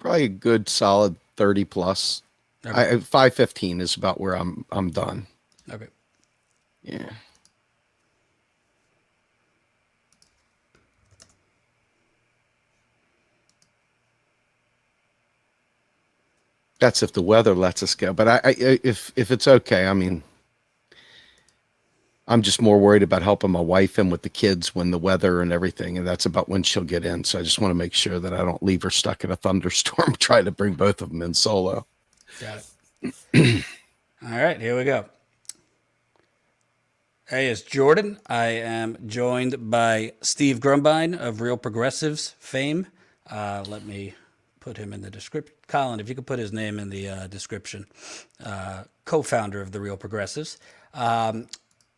Probably a good solid 30 plus. Okay. 515 is about where I'm done. Okay. Yeah. That's if the weather lets us go. But if it's okay, I mean, I'm just more worried about helping my wife in with the kids when the weather and everything, and that's about when she'll get in. So I just want to make sure that I don't leave her stuck in a thunderstorm trying to bring both of them in solo. Got it. All right, here we go. Hey, it's Jordan. I am joined by Steve Grumbine of Real Progressives fame. Let me put him in the description. Colin, if you could put his name in the description. Co-founder of the Real Progressives.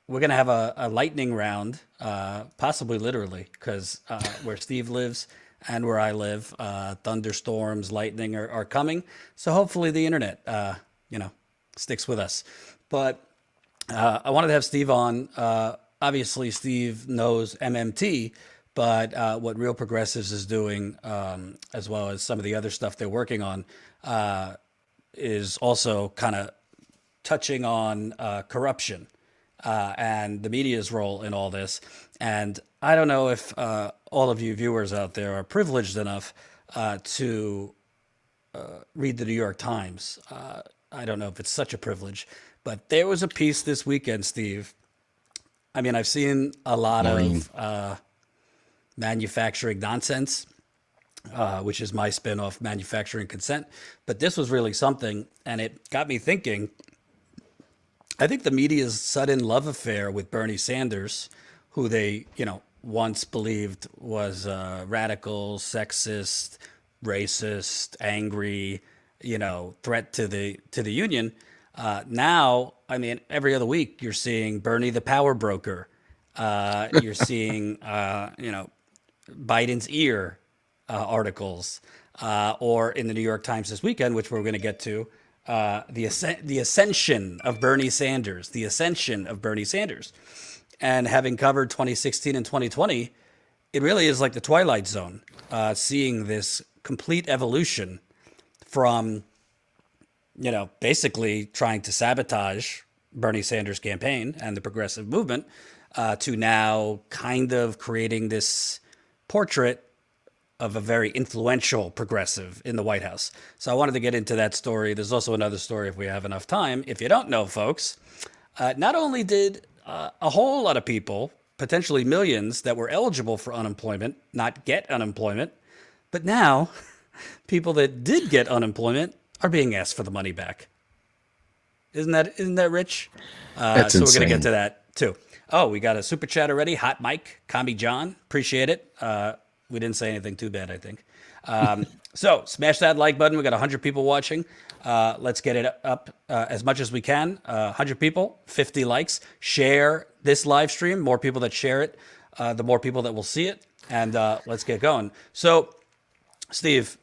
We're going to have a lightning round, possibly literally, because where Steve lives and where I live, thunderstorms, lightning are coming. So hopefully the internet, sticks with us. But I wanted to have Steve on. Obviously, Steve knows MMT, but what Real Progressives is doing, as well as some of the other stuff they're working on, is also kind of touching on corruption and the media's role in all this. And I don't know if all of you viewers out there are privileged enough to read the New York Times. I don't know if it's such a privilege, but there was a piece this weekend, Steve. I mean, I've seen a lot Maureen. of manufacturing nonsense, which is my spin-off, Manufacturing Consent. But this was really something, and it got me thinking. I think the media's sudden love affair with Bernie Sanders, who they, once believed was radical, sexist, racist, angry, threat to the union. Now, I mean, every other week you're seeing Bernie the power broker. You're seeing, Biden's ear articles, or in the New York Times this weekend, which we're going to get to, the ascension of Bernie Sanders, the ascension of Bernie Sanders. And having covered 2016 and 2020, it really is like the Twilight Zone, seeing this complete evolution from, basically trying to sabotage Bernie Sanders' campaign and the progressive movement, to now kind of creating this portrait of a very influential progressive in the White House. So I wanted to get into that story. There's also another story if we have enough time. If you don't know, folks, not only did a whole lot of people, potentially millions that were eligible for unemployment, not get unemployment, but now people that did get unemployment are being asked for the money back. Isn't that rich? That's So we're gonna insane. get to that too. Oh, we got a super chat already. Hot Mike, Kami John, appreciate it. We didn't say anything too bad, I think. So smash that like button. We got 100 people watching. Let's get it up as much as we can. 100 people, 50 likes. Share this live stream. More people that share it, the more people that will see it. And let's get going. So, Steve,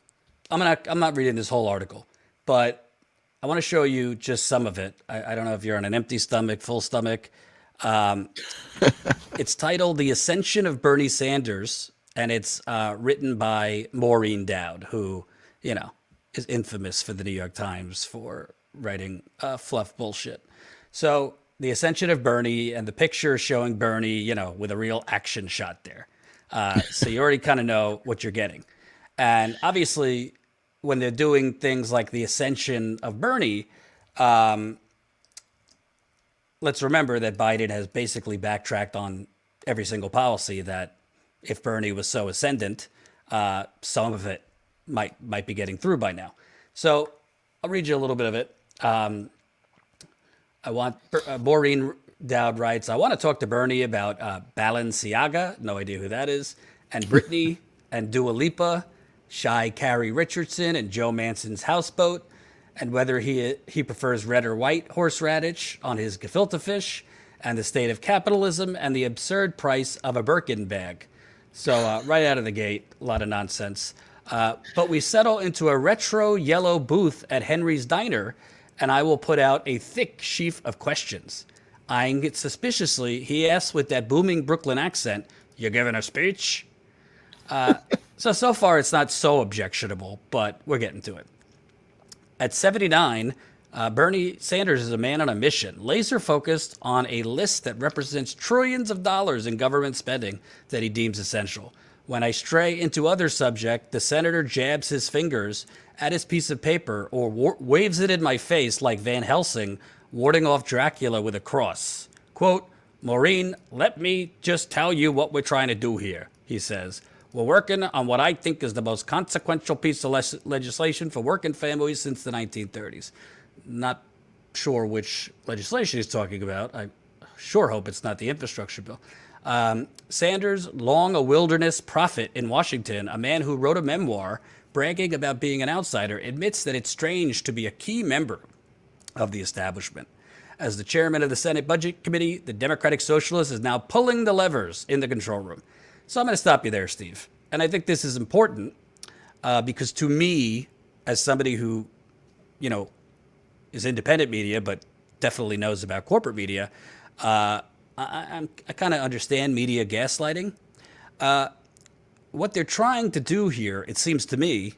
I'm not reading this whole article, but I want to show you just some of it. I don't know if you're on an empty stomach, full stomach. Um, it's titled "The Ascension of Bernie Sanders," and it's written by Maureen Dowd, who is infamous for the New York Times for writing fluff bullshit. So, the ascension of Bernie, and the picture showing Bernie, with a real action shot there. So you already kind of know what you're getting. And obviously, when they're doing things like the ascension of Bernie, let's remember that Biden has basically backtracked on every single policy that, if Bernie was so ascendant, some of it might be getting through by now. So I'll read you a little bit of it. Maureen Dowd writes, I want to talk to Bernie about Balenciaga, no idea who that is, and Britney and Dua Lipa, Shy Carrie Richardson and Joe Manson's houseboat, and whether he prefers red or white horseradish on his gefilte fish, and the state of capitalism and the absurd price of a Birkin bag. So right out of the gate, a lot of nonsense. But we settle into a retro yellow booth at Henry's Diner, and I will put out a thick sheaf of questions. Eyeing it suspiciously, he asks with that booming Brooklyn accent, "You giving a speech?" So far it's not so objectionable, but we're getting to it. At 79, Bernie Sanders is a man on a mission, laser focused on a list that represents trillions of dollars in government spending that he deems essential. When I stray into other subject, the senator jabs his fingers at his piece of paper or waves it in my face like Van Helsing warding off Dracula with a cross. Quote, Maureen, let me just tell you what we're trying to do here, he says. We're working on what I think is the most consequential piece of legislation for working families since the 1930s. Not sure which legislation he's talking about. I sure hope it's not the infrastructure bill. Sanders, long a wilderness prophet in Washington, a man who wrote a memoir bragging about being an outsider, admits that it's strange to be a key member of the establishment. As the chairman of the Senate Budget Committee, the Democratic Socialist is now pulling the levers in the control room. So I'm going to stop you there, Steve. And I think this is important because to me, as somebody who, is independent media, but definitely knows about corporate media, I kind of understand media gaslighting. What they're trying to do here, it seems to me,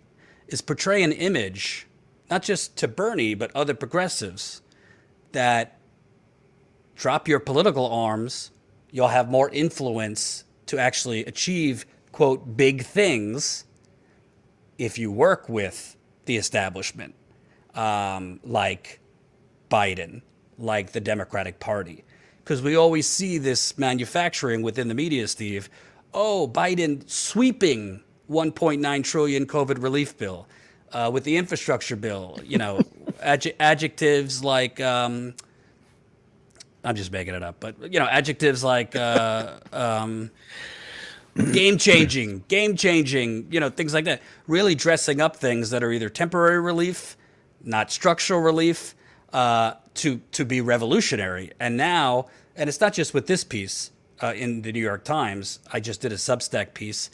is portray an image, not just to Bernie, but other progressives, that drop your political arms, you'll have more influence to actually achieve, quote, big things if you work with the establishment, like Biden, like the Democratic Party. Because we always see this manufacturing within the media, Steve. Oh, Biden sweeping 1.9 trillion COVID relief bill with the infrastructure bill, adjectives like, I'm just making it up, but, adjectives like game changing, things like that. Really dressing up things that are either temporary relief, not structural relief, to be revolutionary. And now, and it's not just with this piece in the New York Times. I just did a Substack piece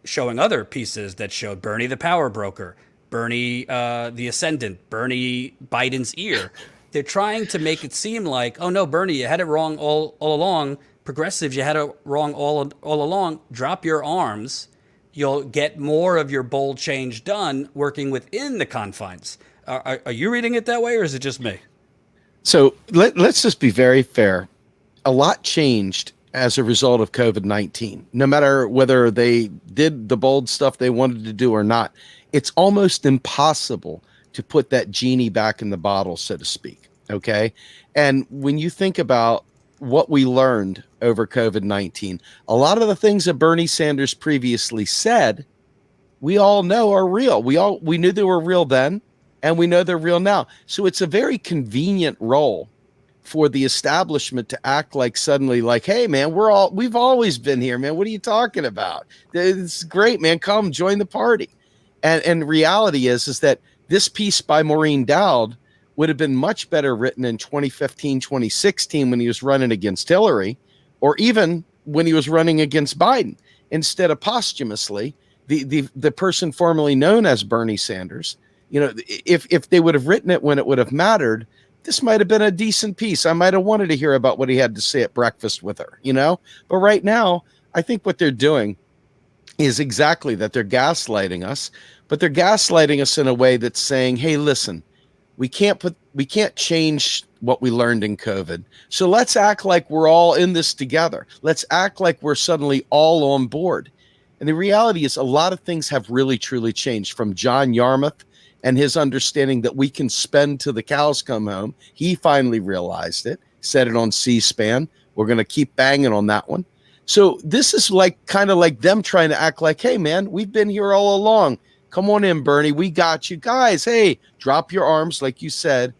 showing other pieces that showed Bernie the power broker, Bernie the ascendant, Bernie Biden's ear. They're trying to make it seem like, oh no, Bernie, you had it wrong all along. Progressives, you had it wrong all along. Drop your arms. You'll get more of your bold change done working within the confines. Are you reading it that way, or is it just me? So let's just be very fair. A lot changed as a result of COVID-19. No matter whether they did the bold stuff they wanted to do or not, it's almost impossible to put that genie back in the bottle, so to speak. Okay. And when you think about what we learned over COVID-19, a lot of the things that Bernie Sanders previously said, we all know are real. We knew they were real then, and we know they're real now. So it's a very convenient role for the establishment to act like suddenly like, hey man, we've always been here, man. What are you talking about? It's great, man. Come join the party. And reality is that this piece by Maureen Dowd would have been much better written in 2015, 2016 when he was running against Hillary, or even when he was running against Biden, instead of posthumously, the person formerly known as Bernie Sanders. If they would have written it when it would have mattered, this might have been a decent piece. I might have wanted to hear about what he had to say at breakfast with her, But right now, I think what they're doing is exactly that. They're gaslighting us, but they're gaslighting us in a way that's saying, hey, listen, we can't change what we learned in COVID. So let's act like we're all in this together. Let's act like we're suddenly all on board. And the reality is a lot of things have really, truly changed, from John Yarmouth and his understanding that we can spend till the cows come home. He finally realized it, said it on C-SPAN. We're going to keep banging on that one. So this is kind of like them trying to act like, hey, man, we've been here all along. Come on in, Bernie. We got you guys. Hey, drop your arms. Like you said,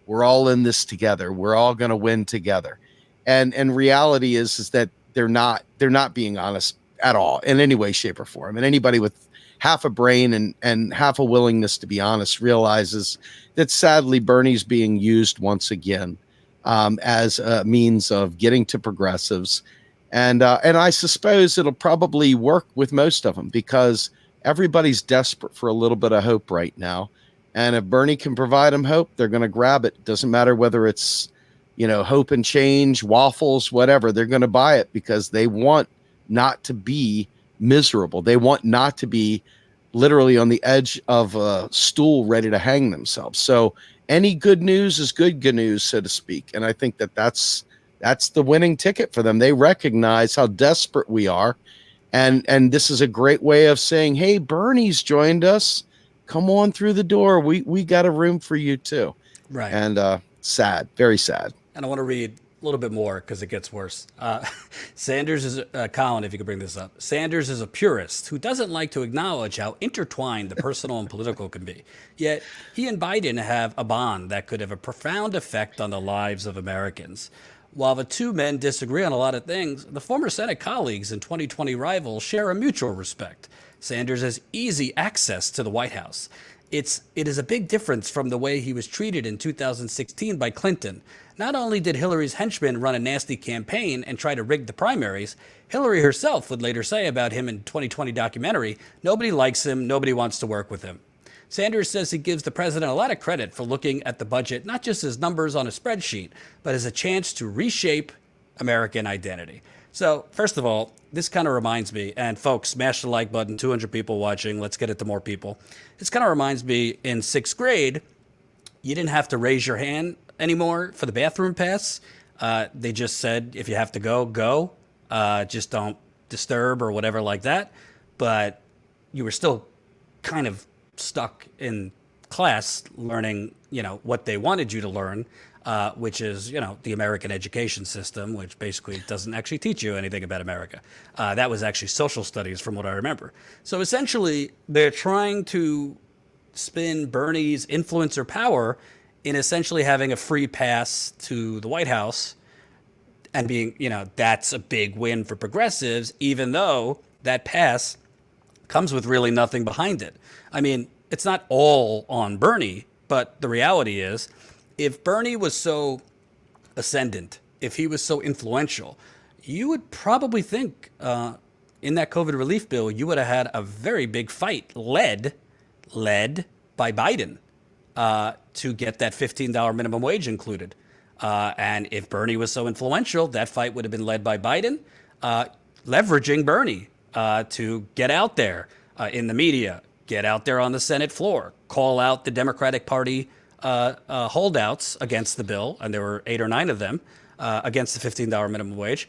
we're all in this together. We're all going to win together. And reality is that they're not being honest at all in any way, shape, or form. And anybody with half a brain and half a willingness to be honest realizes that sadly Bernie's being used once again as a means of getting to progressives. And I suppose it'll probably work with most of them because everybody's desperate for a little bit of hope right now. And if Bernie can provide them hope, they're going to grab it. Doesn't matter whether it's, hope and change, waffles, whatever. They're going to buy it because they want not to be miserable. They want not to be literally on the edge of a stool ready to hang themselves. So any good news is good news, so to speak. And I think that's the winning ticket for them. They recognize how desperate we are. And this is a great way of saying, hey, Bernie's joined us. Come on through the door. We got a room for you too. Right. And sad, very sad. And I want to read a little bit more because it gets worse. Sanders is, Colin, if you could bring this up. Sanders is a purist who doesn't like to acknowledge how intertwined the personal and political can be. Yet he and Biden have a bond that could have a profound effect on the lives of Americans. While the two men disagree on a lot of things, the former Senate colleagues and 2020 rivals share a mutual respect. Sanders has easy access to the White House. It is a big difference from the way he was treated in 2016 by Clinton. Not only did Hillary's henchmen run a nasty campaign and try to rig the primaries, Hillary herself would later say about him in 2020 documentary, nobody likes him, nobody wants to work with him. Sanders says he gives the president a lot of credit for looking at the budget not just as numbers on a spreadsheet, but as a chance to reshape American identity. So, first of all, this kind of reminds me, and folks, smash the like button, 200 people watching, let's get it to more people. This kind of reminds me, in sixth grade, you didn't have to raise your hand anymore for the bathroom pass. They just said, if you have to go, go. Just don't disturb or whatever like that. But you were still kind of stuck in class learning, what they wanted you to learn, which is, the American education system, which basically doesn't actually teach you anything about America. That was actually social studies from what I remember. So essentially, they're trying to spin Bernie's influence or power in essentially having a free pass to the White House and being, that's a big win for progressives, even though that pass comes with really nothing behind it. I mean, it's not all on Bernie, but the reality is, if Bernie was so ascendant, if he was so influential, you would probably think in that COVID relief bill, you would have had a very big fight led by Biden to get that $15 minimum wage included. And if Bernie was so influential, that fight would have been led by Biden, leveraging Bernie to get out there in the media, get out there on the Senate floor, call out the Democratic Party holdouts against the bill, and there were 8 or 9 of them against the $15 minimum wage,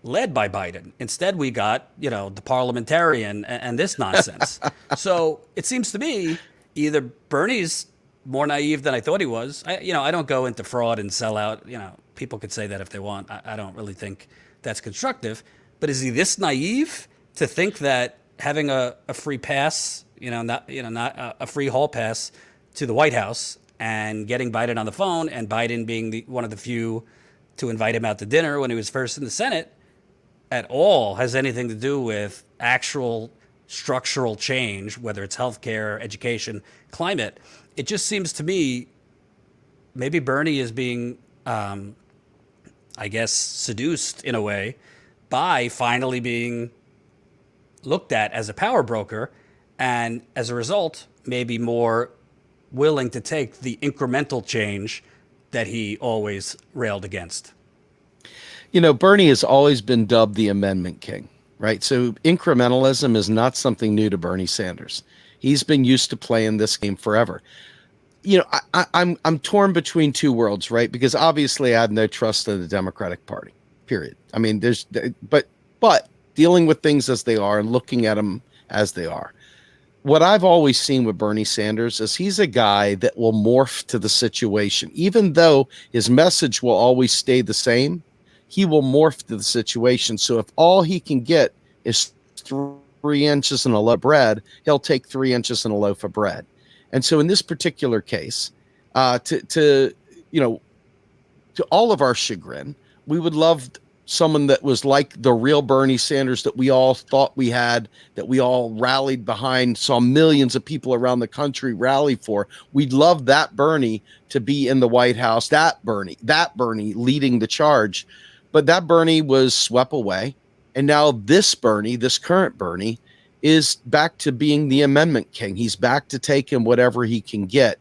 led by Biden. Instead, we got, the parliamentarian and this nonsense. So it seems to me either Bernie's more naive than I thought he was. I don't go into fraud and sell out. People could say that if they want. I don't really think that's constructive. But is he this naive to think that having a free pass, not a free hall pass to the White House and getting Biden on the phone, and Biden being one of the few to invite him out to dinner when he was first in the Senate, at all has anything to do with actual structural change, whether it's healthcare, education, climate? It just seems to me maybe Bernie is being, seduced in a way by finally being looked at as a power broker, and as a result, maybe more willing to take the incremental change that he always railed against. Bernie has always been dubbed the amendment king, right? So incrementalism is not something new to Bernie Sanders. He's been used to playing this game forever. I'm torn between two worlds, right? Because obviously I have no trust in the Democratic Party, period. I mean, but dealing with things as they are and looking at them as they are. What I've always seen with Bernie Sanders is he's a guy that will morph to the situation. Even though his message will always stay the same, he will morph to the situation. So if all he can get is 3 inches in a loaf of bread, he'll take 3 inches in a loaf of bread. And so in this particular case, to all of our chagrin, we would love someone that was like the real Bernie Sanders that we all thought we had, that we all rallied behind, saw millions of people around the country rally for. We'd love that Bernie to be in the White House, that Bernie leading the charge. But that Bernie was swept away. And now this Bernie, this current Bernie, is back to being the amendment king. He's back to taking whatever he can get.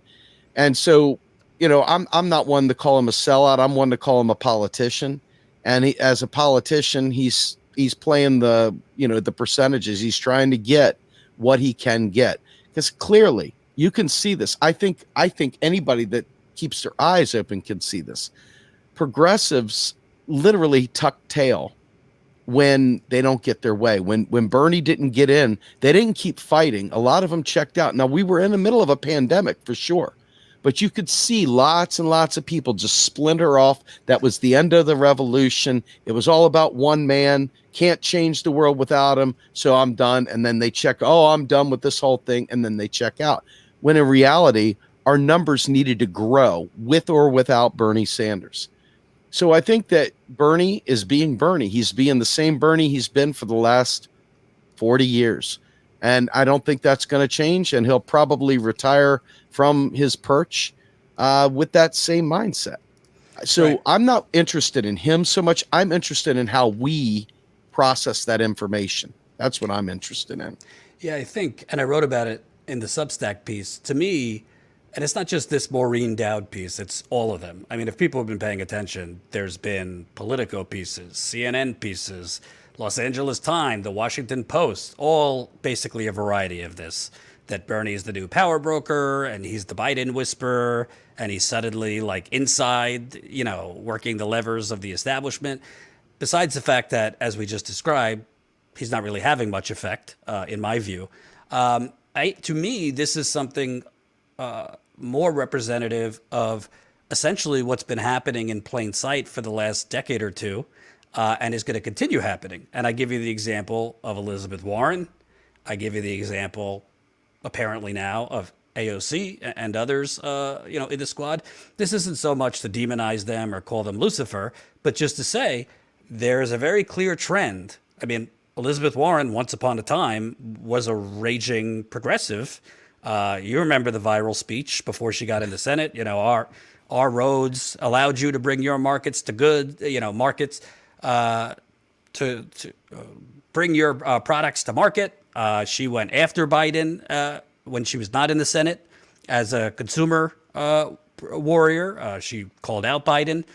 And so, I'm not one to call him a sellout. I'm one to call him a politician. And as a politician, he's he's playing the, the percentages. He's trying to get what he can get, because clearly you can see this. I think anybody that keeps their eyes open can see this. Progressives literally tuck tail when they don't get their way. When Bernie didn't get in, they didn't keep fighting. A lot of them checked out. Now, we were in the middle of a pandemic for sure, but you could see lots and lots of people just splinter off. That was the end of the revolution. It was all about one man. Can't change the world without him, so I'm done. And then they check, oh, I'm done with this whole thing, and then they check out. When in reality, our numbers needed to grow with or without Bernie Sanders. So I think that Bernie is being Bernie. He's being the same Bernie he's been for the last 40 years. And I don't think that's going to change. And he'll probably retire from his perch with that same mindset. So right. I'm not interested in him so much. I'm interested in how we process that information. That's what I'm interested in. Yeah, I think, and I wrote about it in the Substack piece. To me, and it's not just this Maureen Dowd piece, it's all of them. I mean, if people have been paying attention, there's been Politico pieces, CNN pieces, Los Angeles Times, the Washington Post, all basically a variety of this, that Bernie is the new power broker and he's the Biden whisperer and he's suddenly like inside, working the levers of the establishment. Besides the fact that, as we just described, he's not really having much effect, in my view. To me, this is something more representative of essentially what's been happening in plain sight for the last decade or two, and is going to continue happening. And I give you the example of Elizabeth Warren. I give you the example, apparently now, of AOC and others, in the squad. This isn't so much to demonize them or call them Lucifer, but just to say there is a very clear trend. I mean, Elizabeth Warren, once upon a time, was a raging progressive. You remember the viral speech before she got in the Senate. Our roads allowed you to bring your markets to good. Markets to bring your products to market. She went after Biden when she was not in the Senate as a consumer warrior. She called out Biden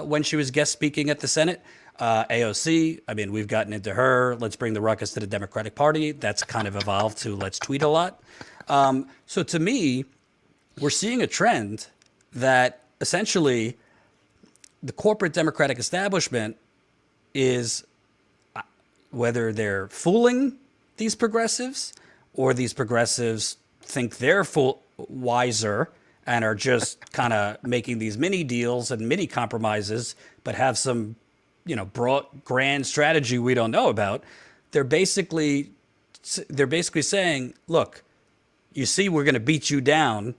when she was guest speaking at the Senate. AOC, I mean, we've gotten into her. Let's bring the ruckus to the Democratic Party. That's kind of evolved to let's tweet a lot. So to me, we're seeing a trend that essentially the corporate Democratic establishment is, whether they're fooling these progressives or these progressives think they're wiser and are just kind of making these mini deals and mini compromises, but have some, broad, grand strategy we don't know about. They're basically saying, look, you see, we're going to beat you down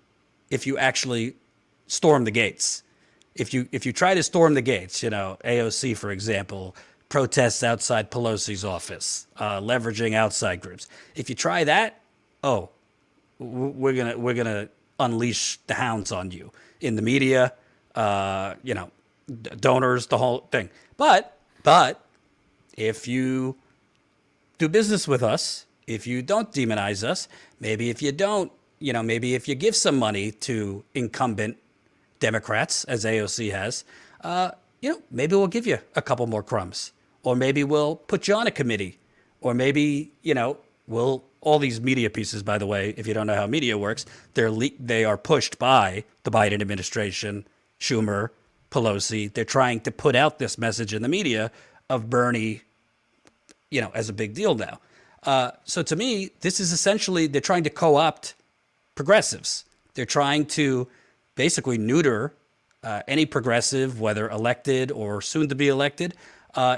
if you actually storm the gates. If you try to storm the gates, AOC, for example, protests outside Pelosi's office, leveraging outside groups. If you try that, we're gonna unleash the hounds on you in the media, donors, the whole thing. But if you do business with us, if you don't demonize us, maybe if you don't, maybe if you give some money to incumbent Democrats, as AOC has, maybe we'll give you a couple more crumbs, or maybe we'll put you on a committee, or maybe, all these media pieces, by the way, if you don't know how media works, they are pushed by the Biden administration, Schumer, Pelosi. They're trying to put out this message in the media of Bernie, as a big deal now. So to me, this is essentially, they're trying to co-opt progressives. They're trying to basically neuter any progressive, whether elected or soon to be elected,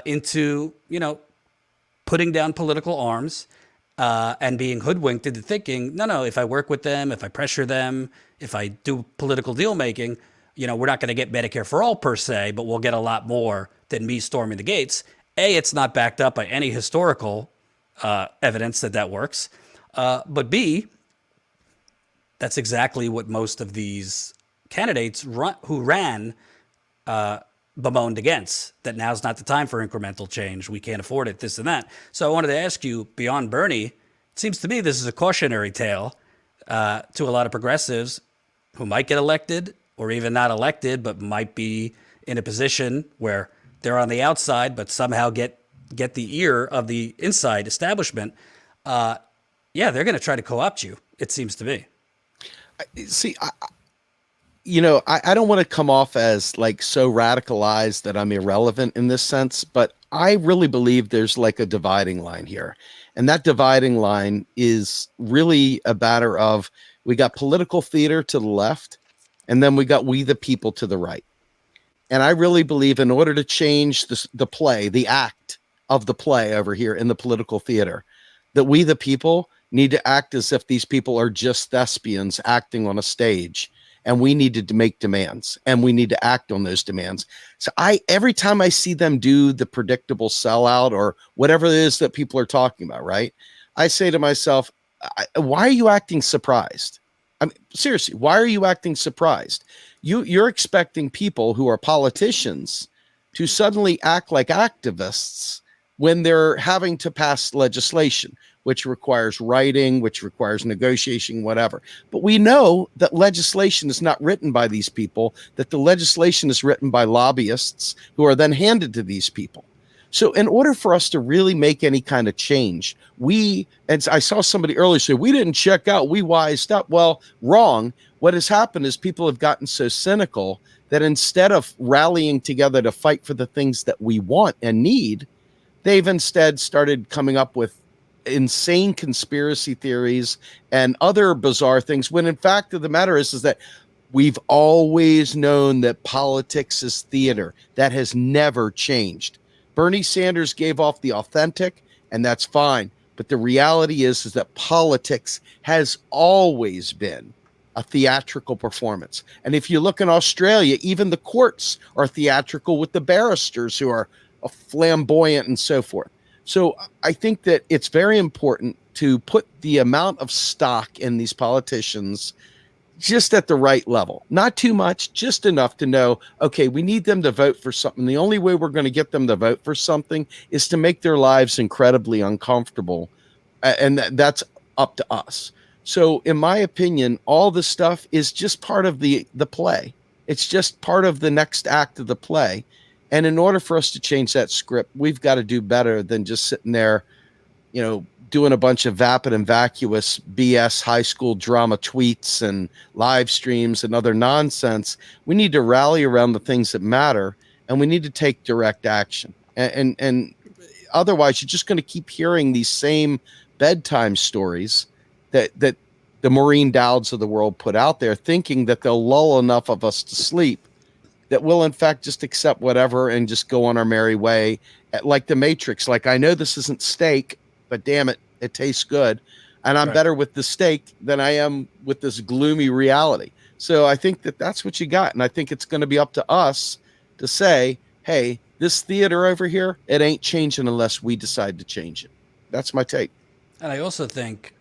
into, putting down political arms and being hoodwinked into thinking, no, if I work with them, if I pressure them, if I do political deal making, we're not going to get Medicare for all per se, but we'll get a lot more than me storming the gates. A, it's not backed up by any historical evidence that works. But B, that's exactly what most of these candidates who ran bemoaned against, that now's not the time for incremental change. We can't afford it, this and that. So I wanted to ask you, beyond Bernie, it seems to me this is a cautionary tale to a lot of progressives who might get elected or even not elected, but might be in a position where they're on the outside, but somehow get get the ear of the inside establishment, yeah, they're going to try to co-opt you, it seems to me. See, I don't want to come off as like so radicalized that I'm irrelevant in this sense, but I really believe there's like a dividing line here. And that dividing line is really a matter of we got political theater to the left, and then we got we the people to the right. And I really believe in order to change the play, the act of the play over here in the political theater, that we the people need to act as if these people are just thespians acting on a stage, and we needed to make demands and we need to act on those demands. So every time I see them do the predictable sellout or whatever it is that people are talking about, right, I say to myself, why are you acting surprised? I mean, seriously, why are you acting surprised? You're expecting people who are politicians to suddenly act like activists when they're having to pass legislation, which requires writing, which requires negotiation, whatever. But we know that legislation is not written by these people, that the legislation is written by lobbyists who are then handed to these people. So in order for us to really make any kind of change, and I saw somebody earlier say, we didn't check out, we wised up. Well, wrong. What has happened is people have gotten so cynical that instead of rallying together to fight for the things that we want and need, they've instead started coming up with insane conspiracy theories and other bizarre things, when in fact of the matter is that we've always known that politics is theater. That has never changed. Bernie Sanders gave off the authentic, and that's fine. But the reality is that politics has always been a theatrical performance. And if you look in Australia, even the courts are theatrical with the barristers who are flamboyant and so forth. So I think that it's very important to put the amount of stock in these politicians just at the right level. Not too much, just enough to know, okay, we need them to vote for something. The only way we're going to get them to vote for something is to make their lives incredibly uncomfortable. And that's up to us. So in my opinion, all this stuff is just part of the play. It's just part of the next act of the play. And in order for us to change that script, we've got to do better than just sitting there, doing a bunch of vapid and vacuous BS high school drama tweets and live streams and other nonsense. We need to rally around the things that matter, and we need to take direct action. And otherwise, you're just going to keep hearing these same bedtime stories that the Maureen Dowds of the world put out there, thinking that they'll lull enough of us to sleep that we'll in fact just accept whatever and just go on our merry way, like the Matrix. Like, I know this isn't steak, but damn it, it tastes good. And I'm better with the steak than I am with this gloomy reality. So I think that that's what you got. And I think it's going to be up to us to say, hey, this theater over here, it ain't changing unless we decide to change it. That's my take. And I also think,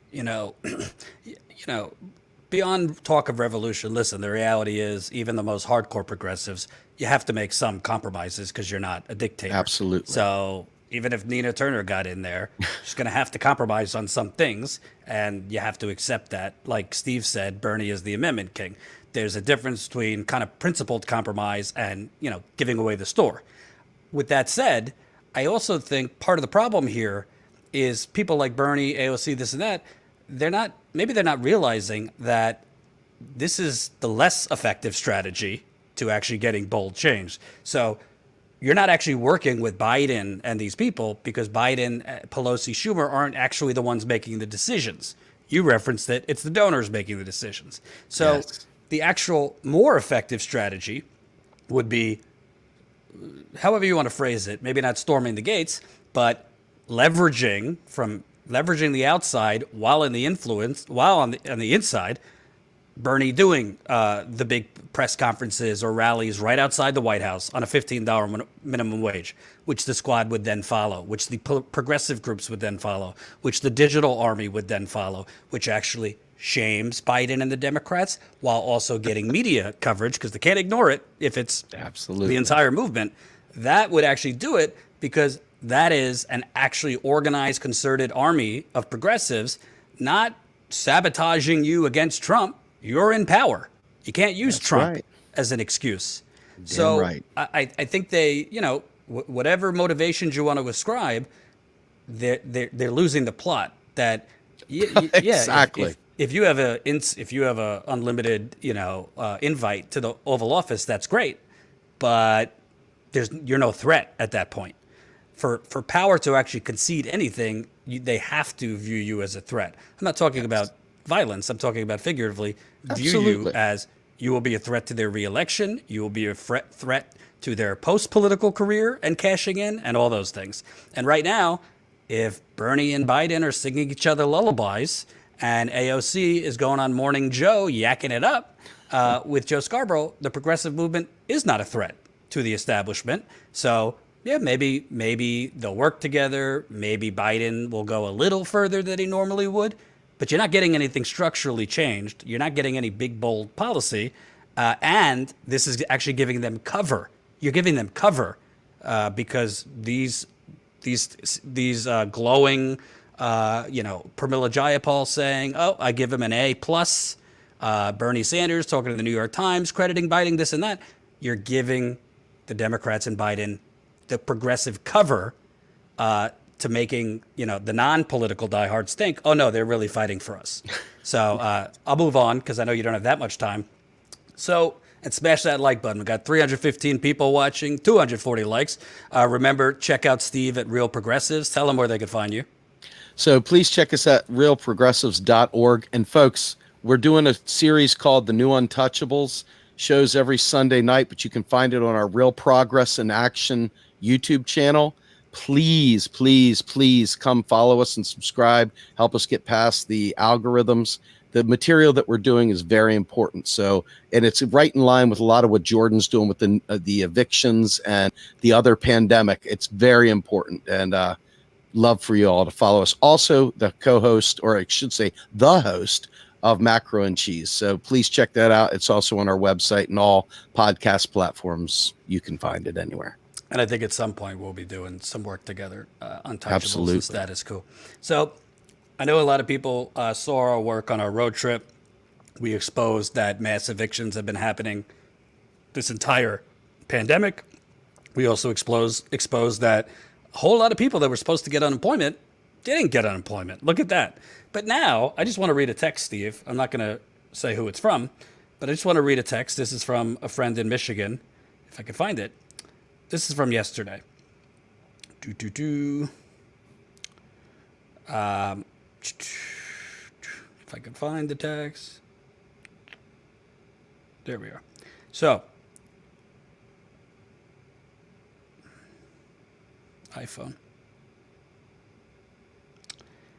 beyond talk of revolution, listen, the reality is even the most hardcore progressives, you have to make some compromises because you're not a dictator. Absolutely. So even if Nina Turner got in there, she's going to have to compromise on some things, and you have to accept that. Like Steve said, Bernie is the amendment king. There's a difference between kind of principled compromise and, giving away the store. With that said, I also think part of the problem here is people like Bernie, AOC, this and that, they're not realizing that this is the less effective strategy to actually getting bold change. So you're not actually working with Biden and these people because Biden, Pelosi, Schumer aren't actually the ones making the decisions. You referenced it. It's the donors making the decisions. So the actual more effective strategy would be, however you want to phrase it, maybe not storming the gates, but leveraging the outside while on the inside, Bernie doing the big press conferences or rallies right outside the White House on a $15 minimum wage, which the squad would then follow, which the progressive groups would then follow, which the digital army would then follow, which actually shames Biden and the Democrats while also getting media coverage because they can't ignore it if it's the entire movement. That would actually do it because that is an actually organized, concerted army of progressives, not sabotaging you against Trump. You're in power. You can't use Trump as an excuse. I think they, whatever motivations you want to ascribe, they're losing the plot. That yeah, Exactly. if you have a unlimited invite to the Oval Office, that's great, but you're no threat at that point. For power to actually concede anything, they have to view you as a threat. I'm not talking about violence. I'm talking about figuratively view you as you will be a threat to their reelection. You will be a threat to their post-political career and cashing in and all those things. And right now, if Bernie and Biden are singing each other lullabies and AOC is going on Morning Joe yakking it up with Joe Scarborough, the progressive movement is not a threat to the establishment. So yeah, maybe they'll work together. Maybe Biden will go a little further than he normally would, but you're not getting anything structurally changed. You're not getting any big, bold policy. And this is actually giving them cover. You're giving them cover because these glowing, Pramila Jayapal saying, oh, I give him an A+. Bernie Sanders talking to the New York Times, crediting Biden, this and that. You're giving the Democrats and Biden the progressive cover to making the non-political diehards think, oh no, they're really fighting for us. So I'll move on because I know you don't have that much time. So, and smash that like button. We got 315 people watching, 240 likes. Remember, check out Steve at Real Progressives. Tell them where they can find you. So please check us at realprogressives.org. And folks, we're doing a series called The New Untouchables. Shows every Sunday night, but you can find it on our Real Progress in Action YouTube channel. Please, please, please come follow us and subscribe. Help us get past the algorithms. The material that we're doing is very important. So, and it's right in line with a lot of what Jordan's doing with the evictions and the other pandemic. It's very important, and love for you all to follow us. Also, the co-host, or I should say, the host of Macro and Cheese. So please check that out. It's also on our website and all podcast platforms. You can find it anywhere. And I think at some point we'll be doing some work together, Untouchables Absolutely. and Status Quo. So I know a lot of people saw our work on our road trip. We exposed that mass evictions have been happening this entire pandemic. We also exposed that a whole lot of people that were supposed to get unemployment didn't get unemployment. Look at that. But now I just want to read a text, Steve. I'm not going to say who it's from, but I just want to read a text. This is from a friend in Michigan, if I can find it. This is from yesterday. If I can find the text. There we are. So, iPhone.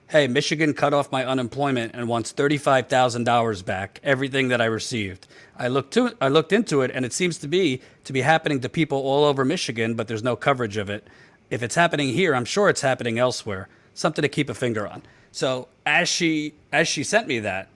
Hey, Michigan cut off my unemployment and wants $35,000 back, everything that I received. I looked into it, and it seems to be happening to people all over Michigan, but there's no coverage of it. If it's happening here, I'm sure it's happening elsewhere. Something to keep a finger on. So as she sent me that,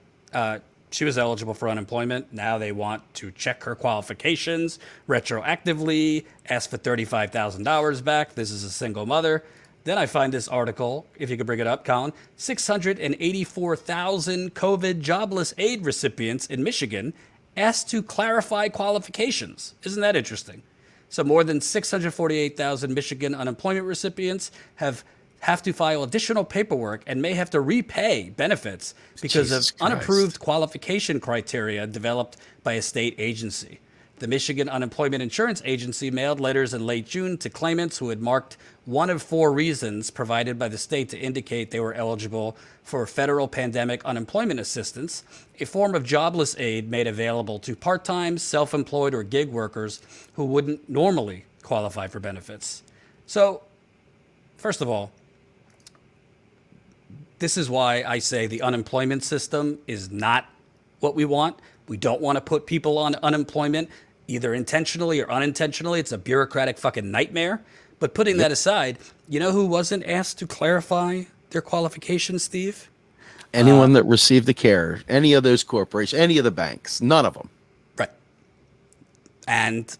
she was eligible for unemployment. Now they want to check her qualifications retroactively, ask for $35,000 back. This is a single mother. Then I find this article, if you could bring it up, Colin, 684,000 COVID jobless aid recipients in Michigan asked to clarify qualifications. Isn't that interesting? So more than 648,000 Michigan unemployment recipients have to file additional paperwork and may have to repay benefits because of unapproved qualification criteria developed by a state agency. The Michigan Unemployment Insurance Agency mailed letters in late June to claimants who had marked one of four reasons provided by the state to indicate they were eligible for federal pandemic unemployment assistance, a form of jobless aid made available to part-time, self-employed, or gig workers who wouldn't normally qualify for benefits. So, first of all, this is why I say the unemployment system is not what we want. We don't want to put people on unemployment, either intentionally or unintentionally. It's a bureaucratic fucking nightmare. But putting that aside, you know who wasn't asked to clarify their qualifications, Steve? Anyone that received the care, any of those corporations, any of the banks, none of them. Right. And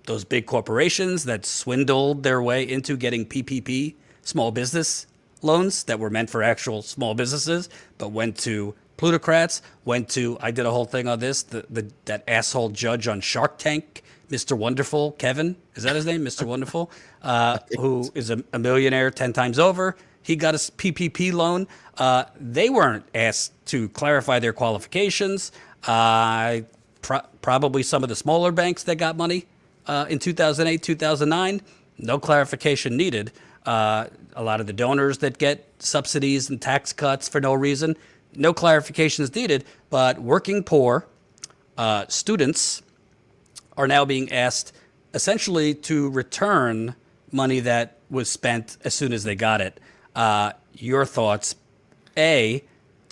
those big corporations that swindled their way into getting PPP, small business loans that were meant for actual small businesses, but went to plutocrats went to, I did a whole thing on this, that asshole judge on Shark Tank, Mr. Wonderful, Kevin, is that his name? Mr. Wonderful, who is a millionaire 10 times over. He got a PPP loan. They weren't asked to clarify their qualifications. Probably some of the smaller banks that got money in 2008, 2009, no clarification needed. A lot of the donors that get subsidies and tax cuts for no reason, no clarifications needed. But working poor students are now being asked essentially to return money that was spent as soon as they got it. Your thoughts? To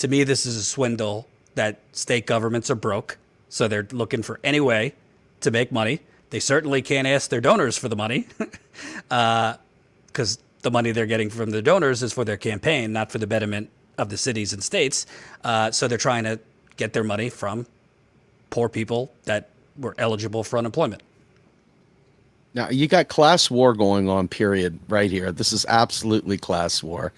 me, this is a swindle that state governments are broke, so they're looking for any way to make money. They certainly can't ask their donors for the money because the money they're getting from the donors is for their campaign, not for the betterment of the cities and states. So they're trying to get their money from poor people that were eligible for unemployment. Now, you got class war going on, period, right here. This is absolutely class war.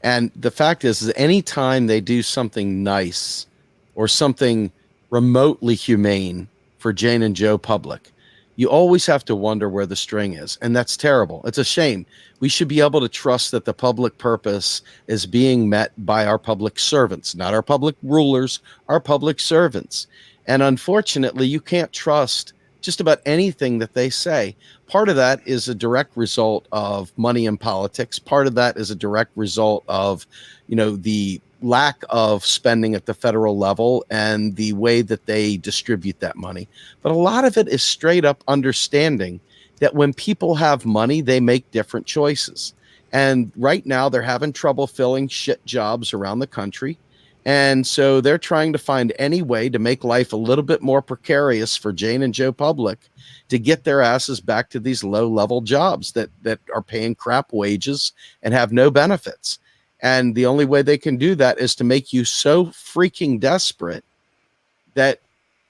And the fact is any time they do something nice or something remotely humane for Jane and Joe Public, you always have to wonder where the string is. And that's terrible. It's a shame. We should be able to trust that the public purpose is being met by our public servants, not our public rulers, our public servants. And unfortunately, you can't trust just about anything that they say. Part of that is a direct result of money in politics. Part of that is a direct result of, the lack of spending at the federal level and the way that they distribute that money. But a lot of it is straight up understanding that when people have money, they make different choices. And right now they're having trouble filling shit jobs around the country. And so they're trying to find any way to make life a little bit more precarious for Jane and Joe Public to get their asses back to these low-level jobs that are paying crap wages and have no benefits. And the only way they can do that is to make you so freaking desperate that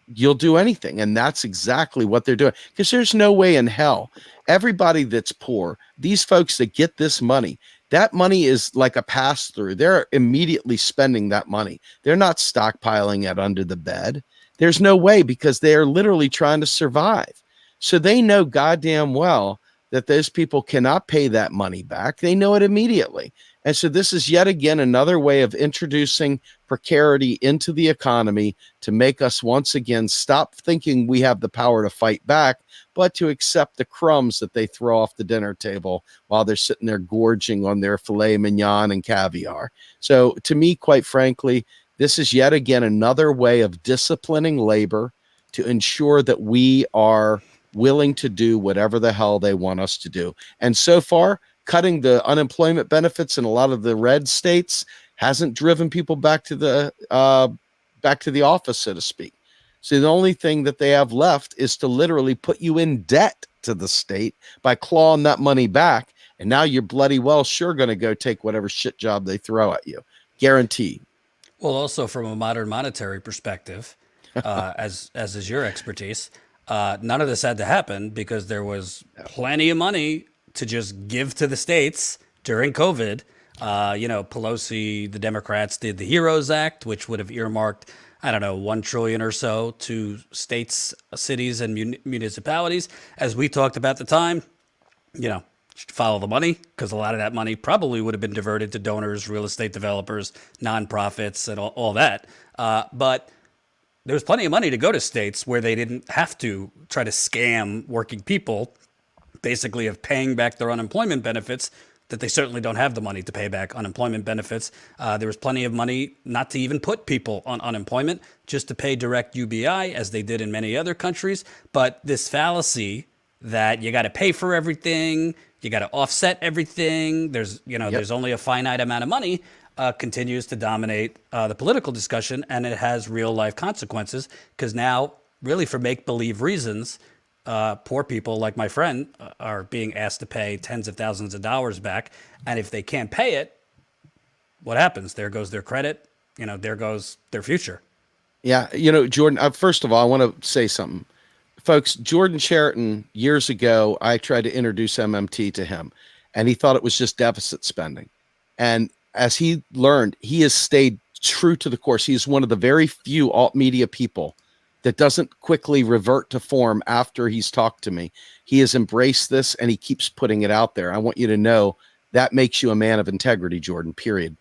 you'll do anything. And that's exactly what they're doing. Because there's no way in hell. Everybody that's poor, these folks that get this money, that money is like a pass through. They're immediately spending that money. They're not stockpiling it under the bed. There's no way, because they are literally trying to survive. So they know goddamn well that those people cannot pay that money back. They know it immediately. And so this is yet again another way of introducing precarity into the economy to make us once again stop thinking we have the power to fight back, but to accept the crumbs that they throw off the dinner table while they're sitting there gorging on their filet mignon and caviar. So to me, quite frankly, this is yet again another way of disciplining labor to ensure that we are willing to do whatever the hell they want us to do. And so far, cutting the unemployment benefits in a lot of the red states hasn't driven people back to the office, so to speak. So the only thing that they have left is to literally put you in debt to the state by clawing that money back. And now you're bloody well sure going to go take whatever shit job they throw at you. Guaranteed. Well, also from a modern monetary perspective, as is your expertise, none of this had to happen because there was plenty of money to just give to the states during COVID. Pelosi, the Democrats did the HEROES Act, which would have earmarked, $1 trillion or so to states, cities, and municipalities. As we talked about at the time, follow the money, because a lot of that money probably would have been diverted to donors, real estate developers, nonprofits, and all that. But there was plenty of money to go to states where they didn't have to try to scam working people, basically of paying back their unemployment benefits, that they certainly don't have the money to pay back unemployment benefits. There was plenty of money not to even put people on unemployment, just to pay direct UBI, as they did in many other countries. But this fallacy that you got to pay for everything, you got to offset everything, there's only a finite amount of money, continues to dominate the political discussion, and it has real life consequences, because now, really for make-believe reasons, poor people like my friend are being asked to pay tens of thousands of dollars back. And if they can't pay it, what happens? There goes their credit, there goes their future. Yeah. Jordan, first of all, I want to say something. Folks, Jordan Sheraton, years ago, I tried to introduce MMT to him, and he thought it was just deficit spending. And as he learned, he has stayed true to the course. He is one of the very few alt media people that doesn't quickly revert to form after he's talked to me. He has embraced this and he keeps putting it out there. I want you to know that makes you a man of integrity, Jordan, period.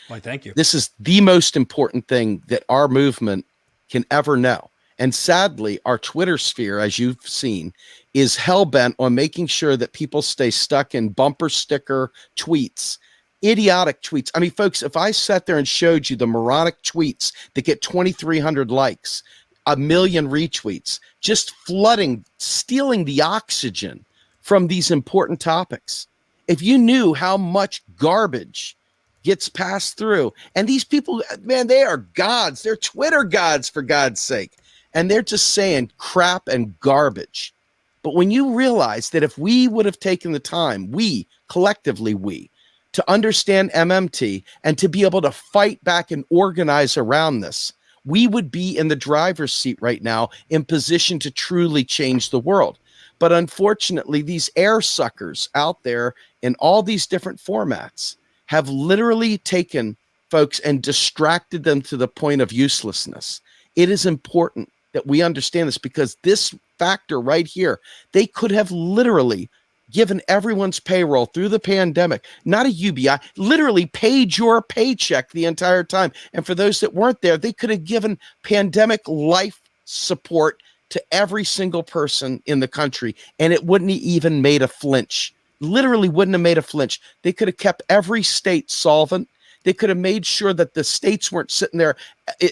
Why, thank you. This is the most important thing that our movement can ever know. And sadly, our Twitter sphere, as you've seen, is hell-bent on making sure that people stay stuck in bumper sticker tweets, idiotic tweets. I mean, folks, if I sat there and showed you the moronic tweets that get 2,300 likes, 1 million retweets, just flooding, stealing the oxygen from these important topics. If you knew how much garbage gets passed through, and these people, man, they are gods. They're Twitter gods, for God's sake. And they're just saying crap and garbage. But when you realize that if we would have taken the time, we, collectively, to understand MMT and to be able to fight back and organize around this, we would be in the driver's seat right now in position to truly change the world. But unfortunately, these air suckers out there in all these different formats have literally taken folks and distracted them to the point of uselessness. It is important that we understand this, because this factor right here, they could have literally given everyone's payroll through the pandemic, not a UBI, literally paid your paycheck the entire time. And for those that weren't there, they could have given pandemic life support to every single person in the country, and it wouldn't have even made a flinch. Literally wouldn't have made a flinch. They could have kept every state solvent. They could have made sure that the states weren't sitting there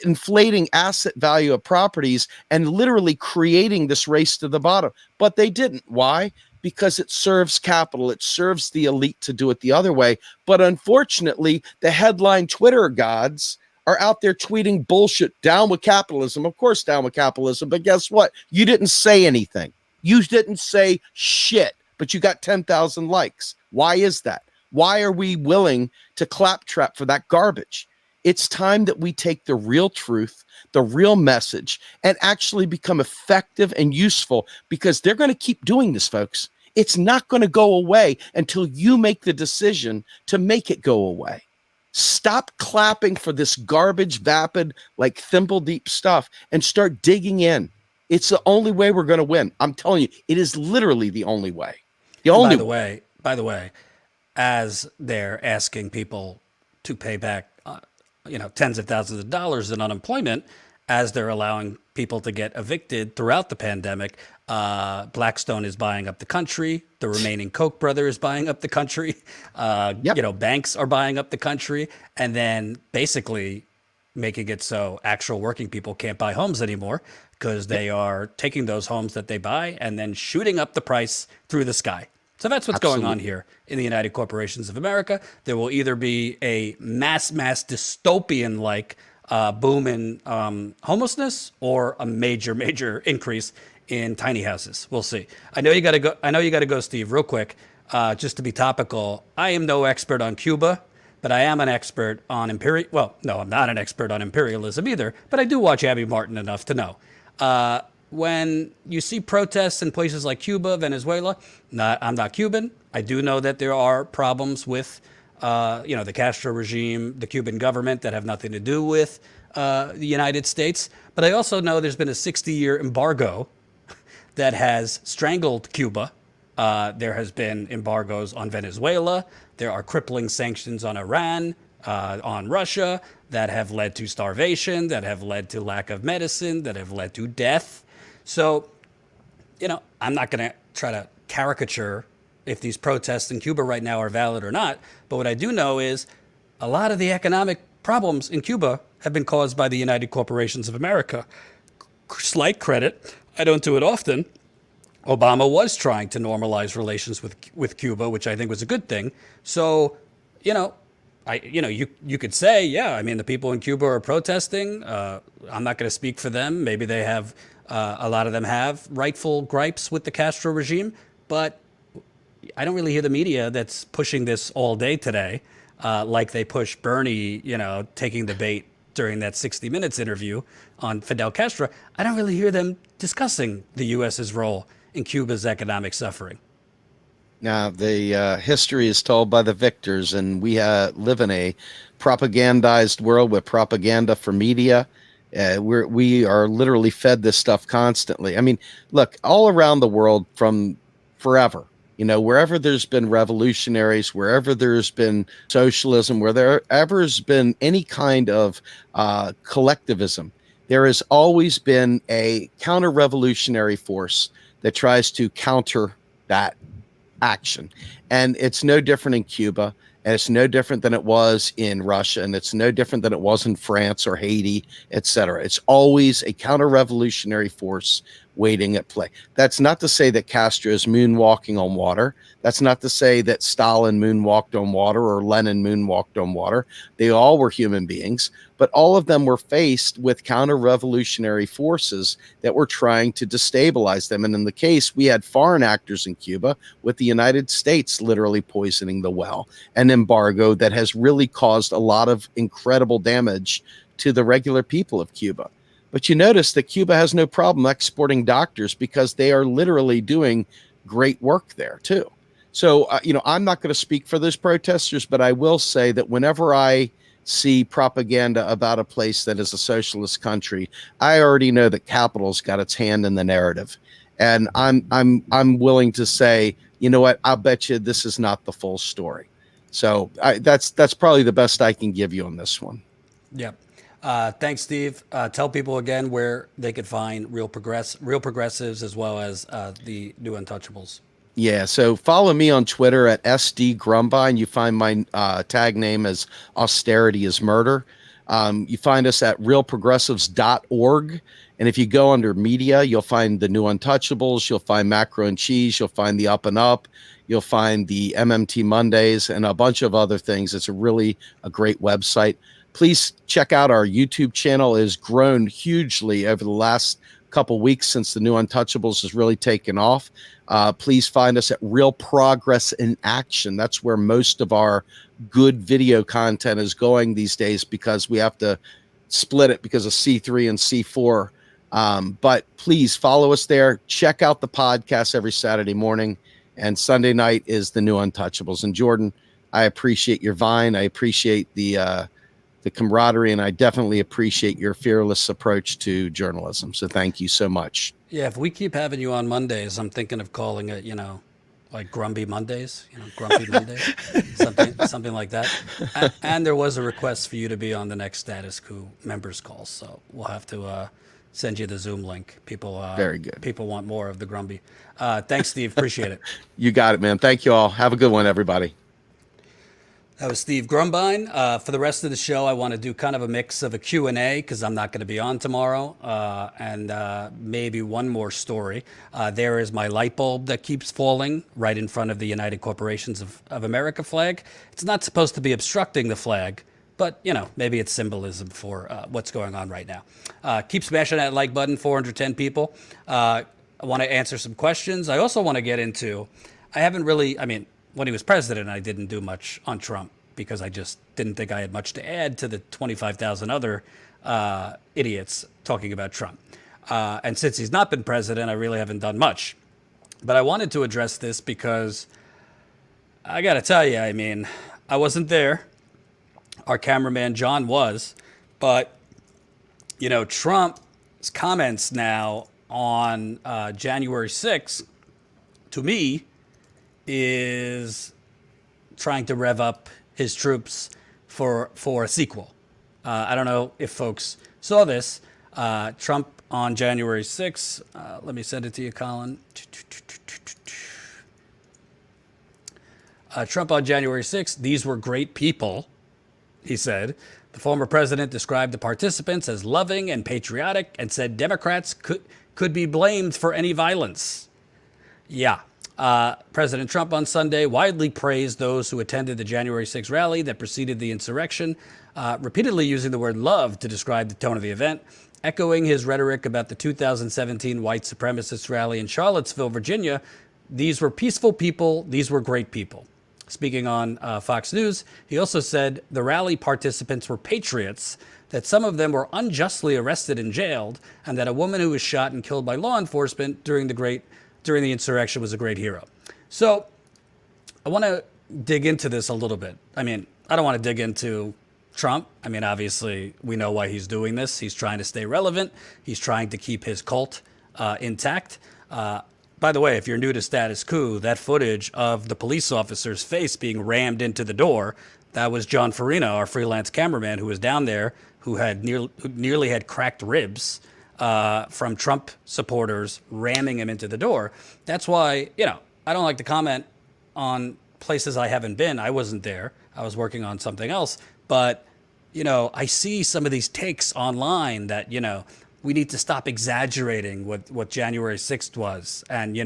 inflating asset value of properties and literally creating this race to the bottom. But they didn't. Why? Because it serves capital. It serves the elite to do it the other way. But unfortunately, the headline Twitter gods are out there tweeting bullshit. Down with capitalism. Of course, down with capitalism. But guess what? You didn't say anything. You didn't say shit, but you got 10,000 likes. Why is that? Why are we willing to claptrap for that garbage? It's time that we take the real truth, the real message, and actually become effective and useful, because they're going to keep doing this, folks. It's not going to go away until you make the decision to make it go away. Stop clapping for this garbage, vapid, like thimble deep stuff, and start digging in. It's the only way we're going to win. I'm telling you, it is literally the only way. The only way. By the way, as they're asking people to pay back, tens of thousands of dollars in unemployment, as they're allowing people to get evicted throughout the pandemic, Blackstone is buying up the country. The remaining Koch brother is buying up the country. Banks are buying up the country, and then basically making it so actual working people can't buy homes anymore, because they are taking those homes that they buy and then shooting up the price through the sky. So that's what's going on here in the United Corporations of America. There will either be a mass dystopian-like boom in homelessness, or a major increase in tiny houses. We'll see. I know you got to go, Steve, real quick. Just to be topical, I am no expert on Cuba, but I am an expert on Well, no, I'm not an expert on imperialism either, but I do watch Abby Martin enough to know. When you see protests in places like Cuba, Venezuela, I'm not Cuban. I do know that there are problems with, the Castro regime, the Cuban government, that have nothing to do with the United States. But I also know there's been a 60-year embargo that has strangled Cuba. There has been embargoes on Venezuela. There are crippling sanctions on Iran, on Russia, that have led to starvation, that have led to lack of medicine, that have led to death. So, I'm not going to try to caricature if these protests in Cuba right now are valid or not. But what I do know is a lot of the economic problems in Cuba have been caused by the United Corporations of America. Slight credit. I don't do it often. Obama was trying to normalize relations with Cuba, which I think was a good thing. So, you could say, the people in Cuba are protesting. I'm not going to speak for them. Maybe they have, a lot of them have rightful gripes with the Castro regime, but I don't really hear the media that's pushing this all day today, like they push Bernie, taking the bait during that 60 Minutes interview on Fidel Castro. I don't really hear them discussing the U.S.'s role in Cuba's economic suffering. Now, the history is told by the victors, and we live in a propagandized world with propaganda for media. We are literally fed this stuff constantly. I mean, look, all around the world from forever, wherever there's been revolutionaries, wherever there's been socialism, wherever has been any kind of collectivism, there has always been a counter revolutionary force that tries to counter that action. And it's no different in Cuba, and it's no different than it was in Russia, and it's no different than it was in France or Haiti, etc. It's always a counter-revolutionary force waiting at play. That's not to say that Castro is moonwalking on water. That's not to say that Stalin moonwalked on water or Lenin moonwalked on water. They all were human beings, but all of them were faced with counter-revolutionary forces that were trying to destabilize them. And in the case, we had foreign actors in Cuba, with the United States literally poisoning the well, an embargo that has really caused a lot of incredible damage to the regular people of Cuba. But you notice that Cuba has no problem exporting doctors because they are literally doing great work there too. So, I'm not going to speak for those protesters, but I will say that whenever I see propaganda about a place that is a socialist country, I already know that capital's got its hand in the narrative. And I'm willing to say, you know what, I'll bet you this is not the full story. So that's probably the best I can give you on this one. Yep. Thanks, Steve. Tell people again where they could find real progressives as well as the new Untouchables. Yeah, so follow me on Twitter at SD Grumbine. You find my tag name as Austerity is Murder. You find us at realprogressives.org. And if you go under media, you'll find the new Untouchables, you'll find Macro and Cheese, you'll find the Up and Up, you'll find the MMT Mondays, and a bunch of other things. It's a great website. Please check out our YouTube channel. It has grown hugely over the last couple weeks since the new Untouchables has really taken off. Please find us at Real Progress in Action. That's where most of our good video content is going these days, because we have to split it because of C3 and C4. But please follow us there. Check out the podcast every Saturday morning, and Sunday night is the new Untouchables. And Jordan, I appreciate your Vine. I appreciate the camaraderie, and I definitely appreciate your fearless approach to journalism. So thank you so much. Yeah, if we keep having you on Mondays, I'm thinking of calling it, like Grumpy Mondays, Grumpy Monday, something like that. And there was a request for you to be on the next Status Quo members call, so we'll have to send you the Zoom link. Very good. People want more of the Grumpy. Thanks, Steve. Appreciate it. You got it, man. Thank you all. Have a good one, everybody. That was Steve Grumbine. For the rest of the show, I want to do kind of a mix of a Q&A because I'm not going to be on tomorrow, and maybe one more story. There is my light bulb that keeps falling right in front of the United Corporations of America flag. It's not supposed to be obstructing the flag, but, maybe it's symbolism for what's going on right now. Keep smashing that like button, 410 people. I want to answer some questions. I also want to get into, when he was president, I didn't do much on Trump because I just didn't think I had much to add to the 25,000 other idiots talking about Trump. And since he's not been president, I really haven't done much. But I wanted to address this because I got to tell you, I wasn't there. Our cameraman, John, was. But, Trump's comments now on January 6th, to me, is trying to rev up his troops for a sequel. I don't know if folks saw this. Trump on January 6th. Let me send it to you, Colin. Trump on January 6th. These were great people, he said. The former president described the participants as loving and patriotic and said Democrats could be blamed for any violence. Yeah. President Trump on Sunday widely praised those who attended the January 6th rally that preceded the insurrection, repeatedly using the word love to describe the tone of the event, echoing his rhetoric about the 2017 white supremacist rally in Charlottesville, Virginia. These were peaceful people. These were great people. Speaking on Fox News, he also said the rally participants were patriots, that some of them were unjustly arrested and jailed, and that a woman who was shot and killed by law enforcement during the insurrection was a great hero. So I want to dig into this a little bit. I mean, I don't want to dig into Trump. I mean, obviously, we know why he's doing this. He's trying to stay relevant. He's trying to keep his cult intact. By the way, if you're new to Status Quo, that footage of the police officer's face being rammed into the door, that was John Farina, our freelance cameraman, who was down there, who nearly had cracked ribs from Trump supporters ramming him into the door. That's why, I don't like to comment on places I haven't been. I wasn't there. I was working on something else. But, I see some of these takes online that, we need to stop exaggerating what January 6th was. And,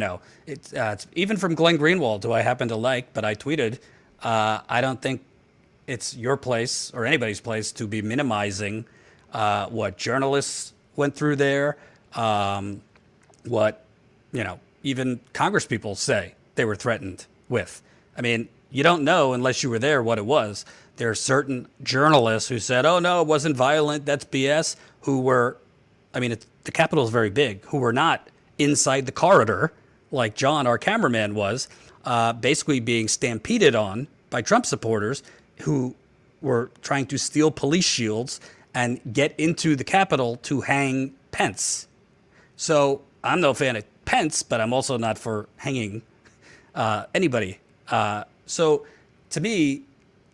it's even from Glenn Greenwald, who I happen to like, but I tweeted, I don't think it's your place or anybody's place to be minimizing what journalists went through there, what, even Congress people say they were threatened with. I mean, you don't know unless you were there what it was. There are certain journalists who said, oh, no, it wasn't violent, that's BS, who were, the Capitol is very big, who were not inside the corridor like John, our cameraman, was, basically being stampeded on by Trump supporters who were trying to steal police shields and get into the Capitol to hang Pence. So I'm no fan of Pence, but I'm also not for hanging anybody. So to me,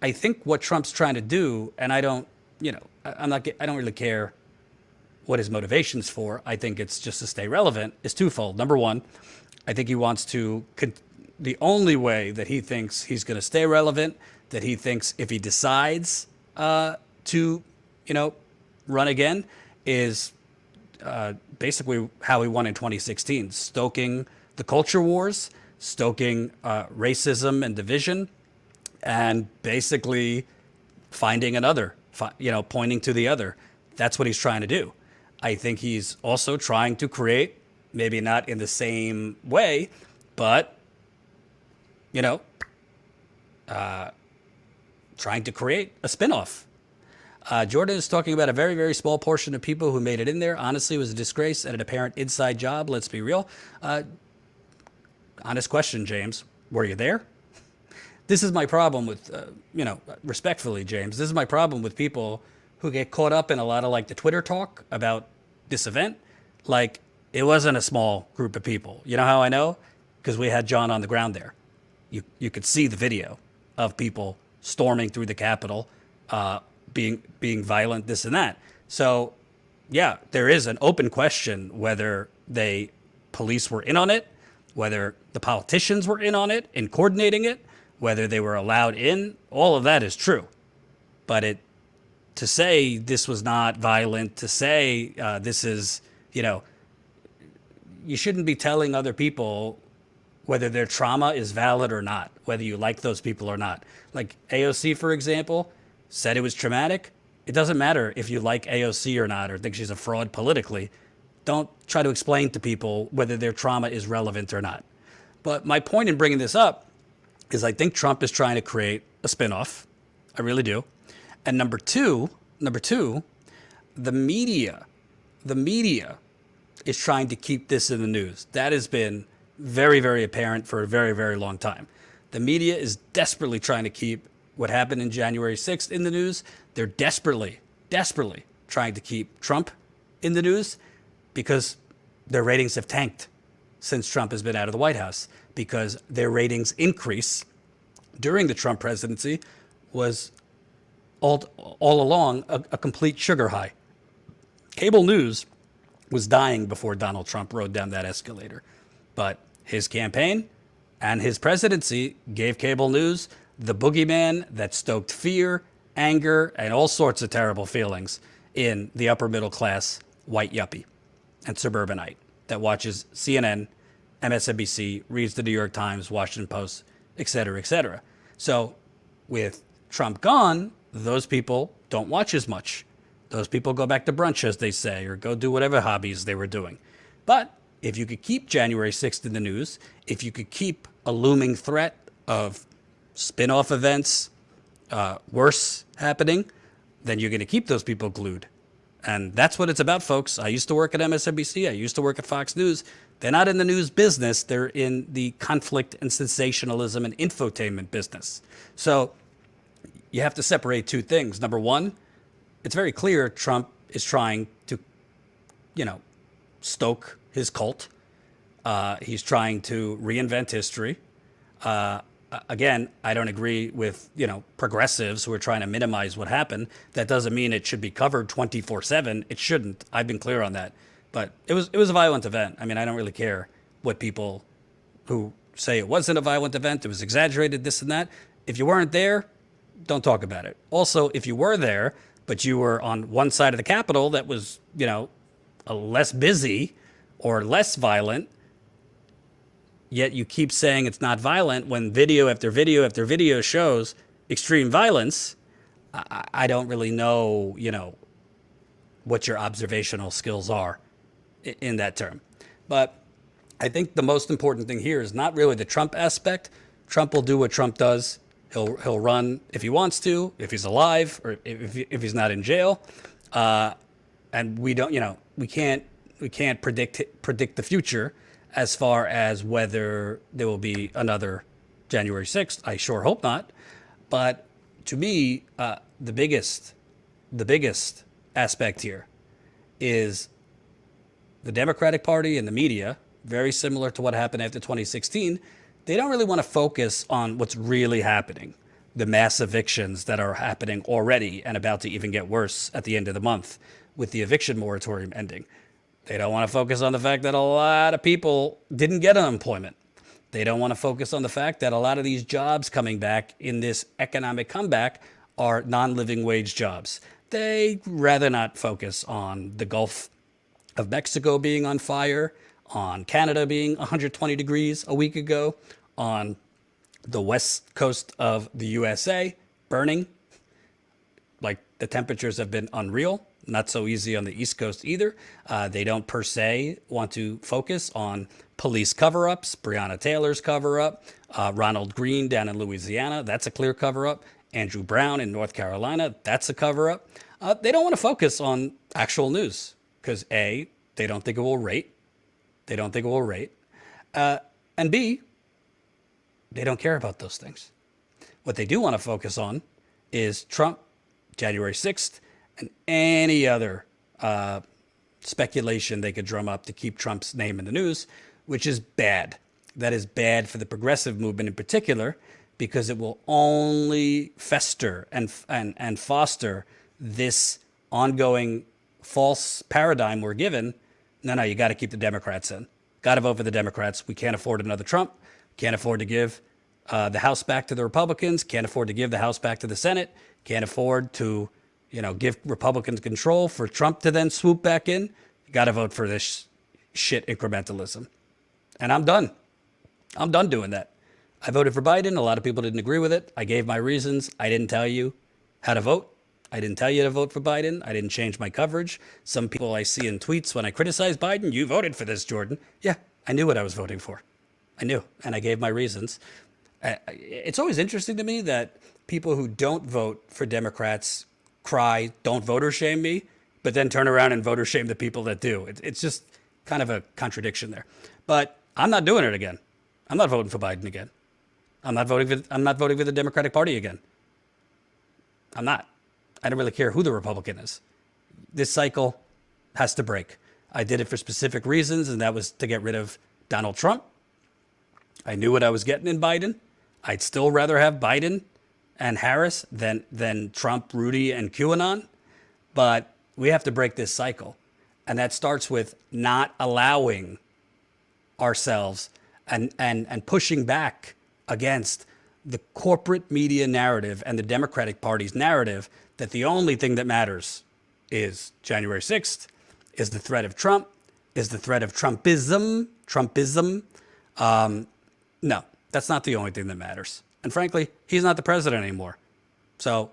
I think what Trump's trying to do, and I don't really care what his motivation's for. I think it's just to stay relevant, is twofold. Number one, I think he wants to, the only way that he thinks he's going to stay relevant, that he thinks if he decides to, run again, is basically how he won in 2016, stoking the culture wars, stoking racism and division, and basically finding another, pointing to the other. That's what he's trying to do. I think he's also trying to create, maybe not in the same way, but, trying to create a spinoff. Jordan is talking about a very, very small portion of people who made it in there. Honestly, it was a disgrace and an apparent inside job. Let's be real. Honest question, James. Were you there? This is my problem with, respectfully, James, this is my problem with people who get caught up in a lot of like the Twitter talk about this event. Like, it wasn't a small group of people. You know how I know? Because we had John on the ground there. You could see the video of people storming through the Capitol, being violent, this and that. So, yeah, there is an open question whether police were in on it, whether the politicians were in on it, in coordinating it, whether they were allowed in. All of that is true. But to say this was not violent, to say this is, you shouldn't be telling other people whether their trauma is valid or not, whether you like those people or not. Like AOC, for example, said it was traumatic. It doesn't matter if you like AOC or not, or think she's a fraud politically. Don't try to explain to people whether their trauma is relevant or not. But my point in bringing this up is I think Trump is trying to create a spinoff. I really do. And number two, the media is trying to keep this in the news. That has been very, very apparent for a very, very long time. The media is desperately trying to keep what happened in January 6th in the news. They're desperately trying to keep Trump in the news because their ratings have tanked since Trump has been out of the White House, because their ratings increase during the Trump presidency was all along a complete sugar high. Cable news was dying before Donald Trump rode down that escalator. But his campaign and his presidency gave cable news the boogeyman that stoked fear, anger, and all sorts of terrible feelings in the upper middle class white yuppie and suburbanite that watches CNN, MSNBC, reads the New York Times, Washington Post, et cetera, et cetera. So with Trump gone, those people don't watch as much. Those people go back to brunch, as they say, or go do whatever hobbies they were doing. But if you could keep January 6th in the news, if you could keep a looming threat of spin-off events, worse happening, then you're going to keep those people glued. And that's what it's about, folks. I used to work at MSNBC. I used to work at Fox News. They're not in the news business. They're in the conflict and sensationalism and infotainment business. So you have to separate two things. Number one, it's very clear Trump is trying to, stoke his cult. He's trying to reinvent history. Again, I don't agree with, progressives who are trying to minimize what happened. That doesn't mean it should be covered 24/7. It shouldn't. I've been clear on that. But it was a violent event. I mean, I don't really care what people who say it wasn't a violent event, it was exaggerated, this and that. If you weren't there, don't talk about it. Also, if you were there, but you were on one side of the Capitol that was, a less busy or less violent, yet you keep saying it's not violent when video after video after video shows extreme violence, I don't really know, what your observational skills are in that term. But I think the most important thing here is not really the Trump aspect. Trump will do what Trump does. He'll run if he wants to, if he's alive, or if he's not in jail. And we don't, we can't predict the future as far as whether there will be another January 6th. I sure hope not. But to me, the biggest aspect here is the Democratic Party and the media, very similar to what happened after 2016. They don't really want to focus on what's really happening, the mass evictions that are happening already and about to even get worse at the end of the month with the eviction moratorium ending. They don't want to focus on the fact that a lot of people didn't get unemployment. They don't want to focus on the fact that a lot of these jobs coming back in this economic comeback are non-living wage jobs. They rather not focus on the Gulf of Mexico being on fire, on Canada being 120 degrees a week ago, on the west coast of the USA burning. Like, the temperatures have been unreal. Not so easy on the East Coast either. They don't per se want to focus on police cover-ups, Breonna Taylor's cover-up, Ronald Greene down in Louisiana, that's a clear cover-up. Andrew Brown in North Carolina, that's a cover-up. They don't want to focus on actual news because A, they don't think it will rate. And B, they don't care about those things. What they do want to focus on is Trump, January 6th, and any other speculation they could drum up to keep Trump's name in the news, which is bad. That is bad for the progressive movement in particular, because it will only fester and foster this ongoing false paradigm we're given. No, you got to keep the Democrats in. Got to vote for the Democrats. We can't afford another Trump. Can't afford to give the House back to the Republicans. Can't afford to give the House back to the Senate. Can't afford to give Republicans control for Trump to then swoop back in. You got to vote for this shit incrementalism. And I'm done. I'm done doing that. I voted for Biden. A lot of people didn't agree with it. I gave my reasons. I didn't tell you how to vote. I didn't tell you to vote for Biden. I didn't change my coverage. Some people I see in tweets when I criticize Biden, you voted for this, Jordan. Yeah, I knew what I was voting for. I knew, and I gave my reasons. It's always interesting to me that people who don't vote for Democrats cry, don't voter shame me, but then turn around and voter shame the people that do. It's just kind of a contradiction there. But I'm not doing it again. I'm not voting for Biden again. I'm not voting for the Democratic Party again. I'm not. I don't really care who the Republican is. This cycle has to break. I did it for specific reasons, and that was to get rid of Donald Trump. I knew what I was getting in Biden. I'd still rather have Biden and Harris than Trump, Rudy, and QAnon. But we have to break this cycle. And that starts with not allowing ourselves and pushing back against the corporate media narrative and the Democratic Party's narrative that the only thing that matters is January 6th, is the threat of Trump, is the threat of Trumpism. No, that's not the only thing that matters. And frankly, he's not the president anymore. So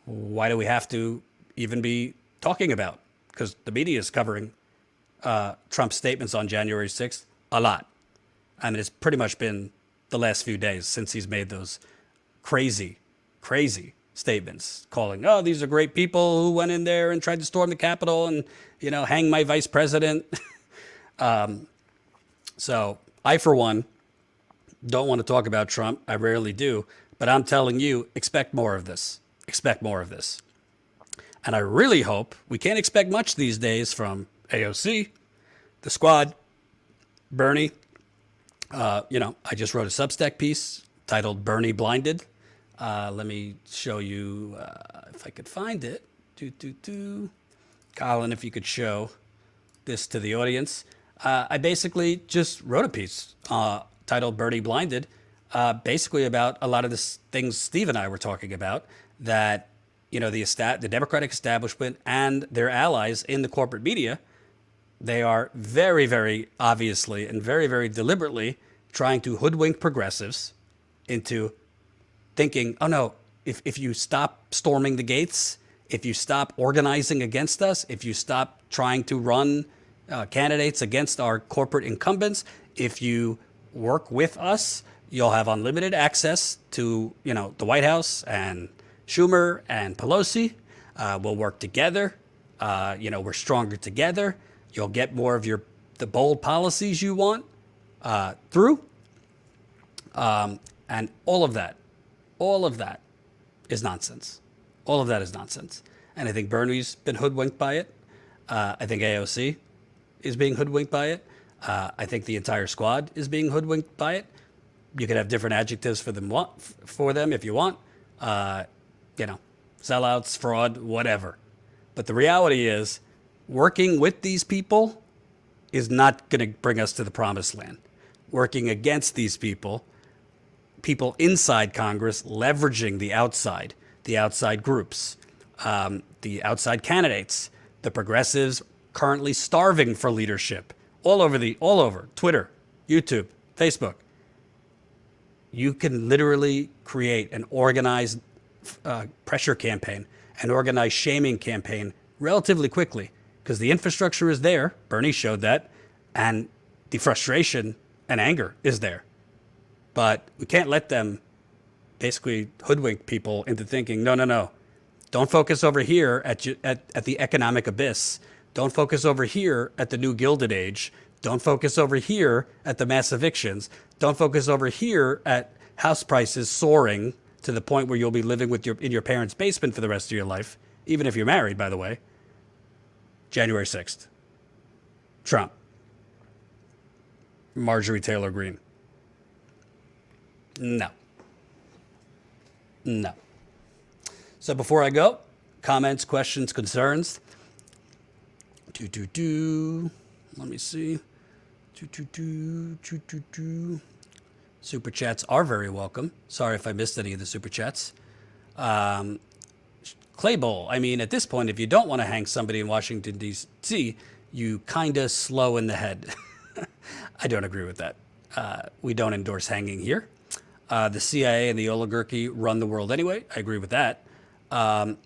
why do we have to even be talking about? Because the media is covering Trump's statements on January 6th a lot. I mean, it's pretty much been the last few days since he's made those crazy statements calling, oh, these are great people who went in there and tried to storm the Capitol and, hang my vice president. So I, for one, don't want to talk about Trump. I rarely do. But I'm telling you, expect more of this. Expect more of this. And I really hope we can't expect much these days from AOC, the squad, Bernie. I just wrote a Substack piece titled Bernie Blinded. Let me show you if I could find it. Colin, if you could show this to the audience. I basically just wrote a piece titled Bernie Blinded, basically about a lot of the things Steve and I were talking about, that the Democratic establishment and their allies in the corporate media, they are very, very obviously and very, very deliberately trying to hoodwink progressives into thinking, oh no, if you stop storming the gates, if you stop organizing against us, if you stop trying to run candidates against our corporate incumbents, if you work with us, you'll have unlimited access to, the White House and Schumer and Pelosi. We'll work together. We're stronger together. You'll get more of the bold policies you want through. And all of that is nonsense. All of that is nonsense. And I think Bernie's been hoodwinked by it. I think AOC is being hoodwinked by it. I think the entire squad is being hoodwinked by it. You could have different adjectives for them if you want. Sellouts, fraud, whatever. But the reality is, working with these people is not going to bring us to the promised land. Working against these people inside Congress, leveraging the outside groups, the outside candidates, the progressives currently starving for leadership all over Twitter, YouTube, Facebook. You can literally create an organized pressure campaign, an organized shaming campaign relatively quickly, because the infrastructure is there. Bernie showed that, and the frustration and anger is there. But we can't let them basically hoodwink people into thinking, no. Don't focus over here at the economic abyss. Don't focus over here at the new Gilded Age. Don't focus over here at the mass evictions. Don't focus over here at house prices soaring to the point where you'll be living in your parents' basement for the rest of your life, even if you're married, by the way. January 6th. Trump. Marjorie Taylor Greene. No. So before I go, comments, questions, concerns. Let me see. Super chats are very welcome. Sorry if I missed any of the super chats. Clay Bowl. I mean, at this point, if you don't want to hang somebody in Washington, D.C., you kind of slow in the head. I don't agree with that. We don't endorse hanging here. The CIA and the oligarchy run the world anyway. I agree with that. Biden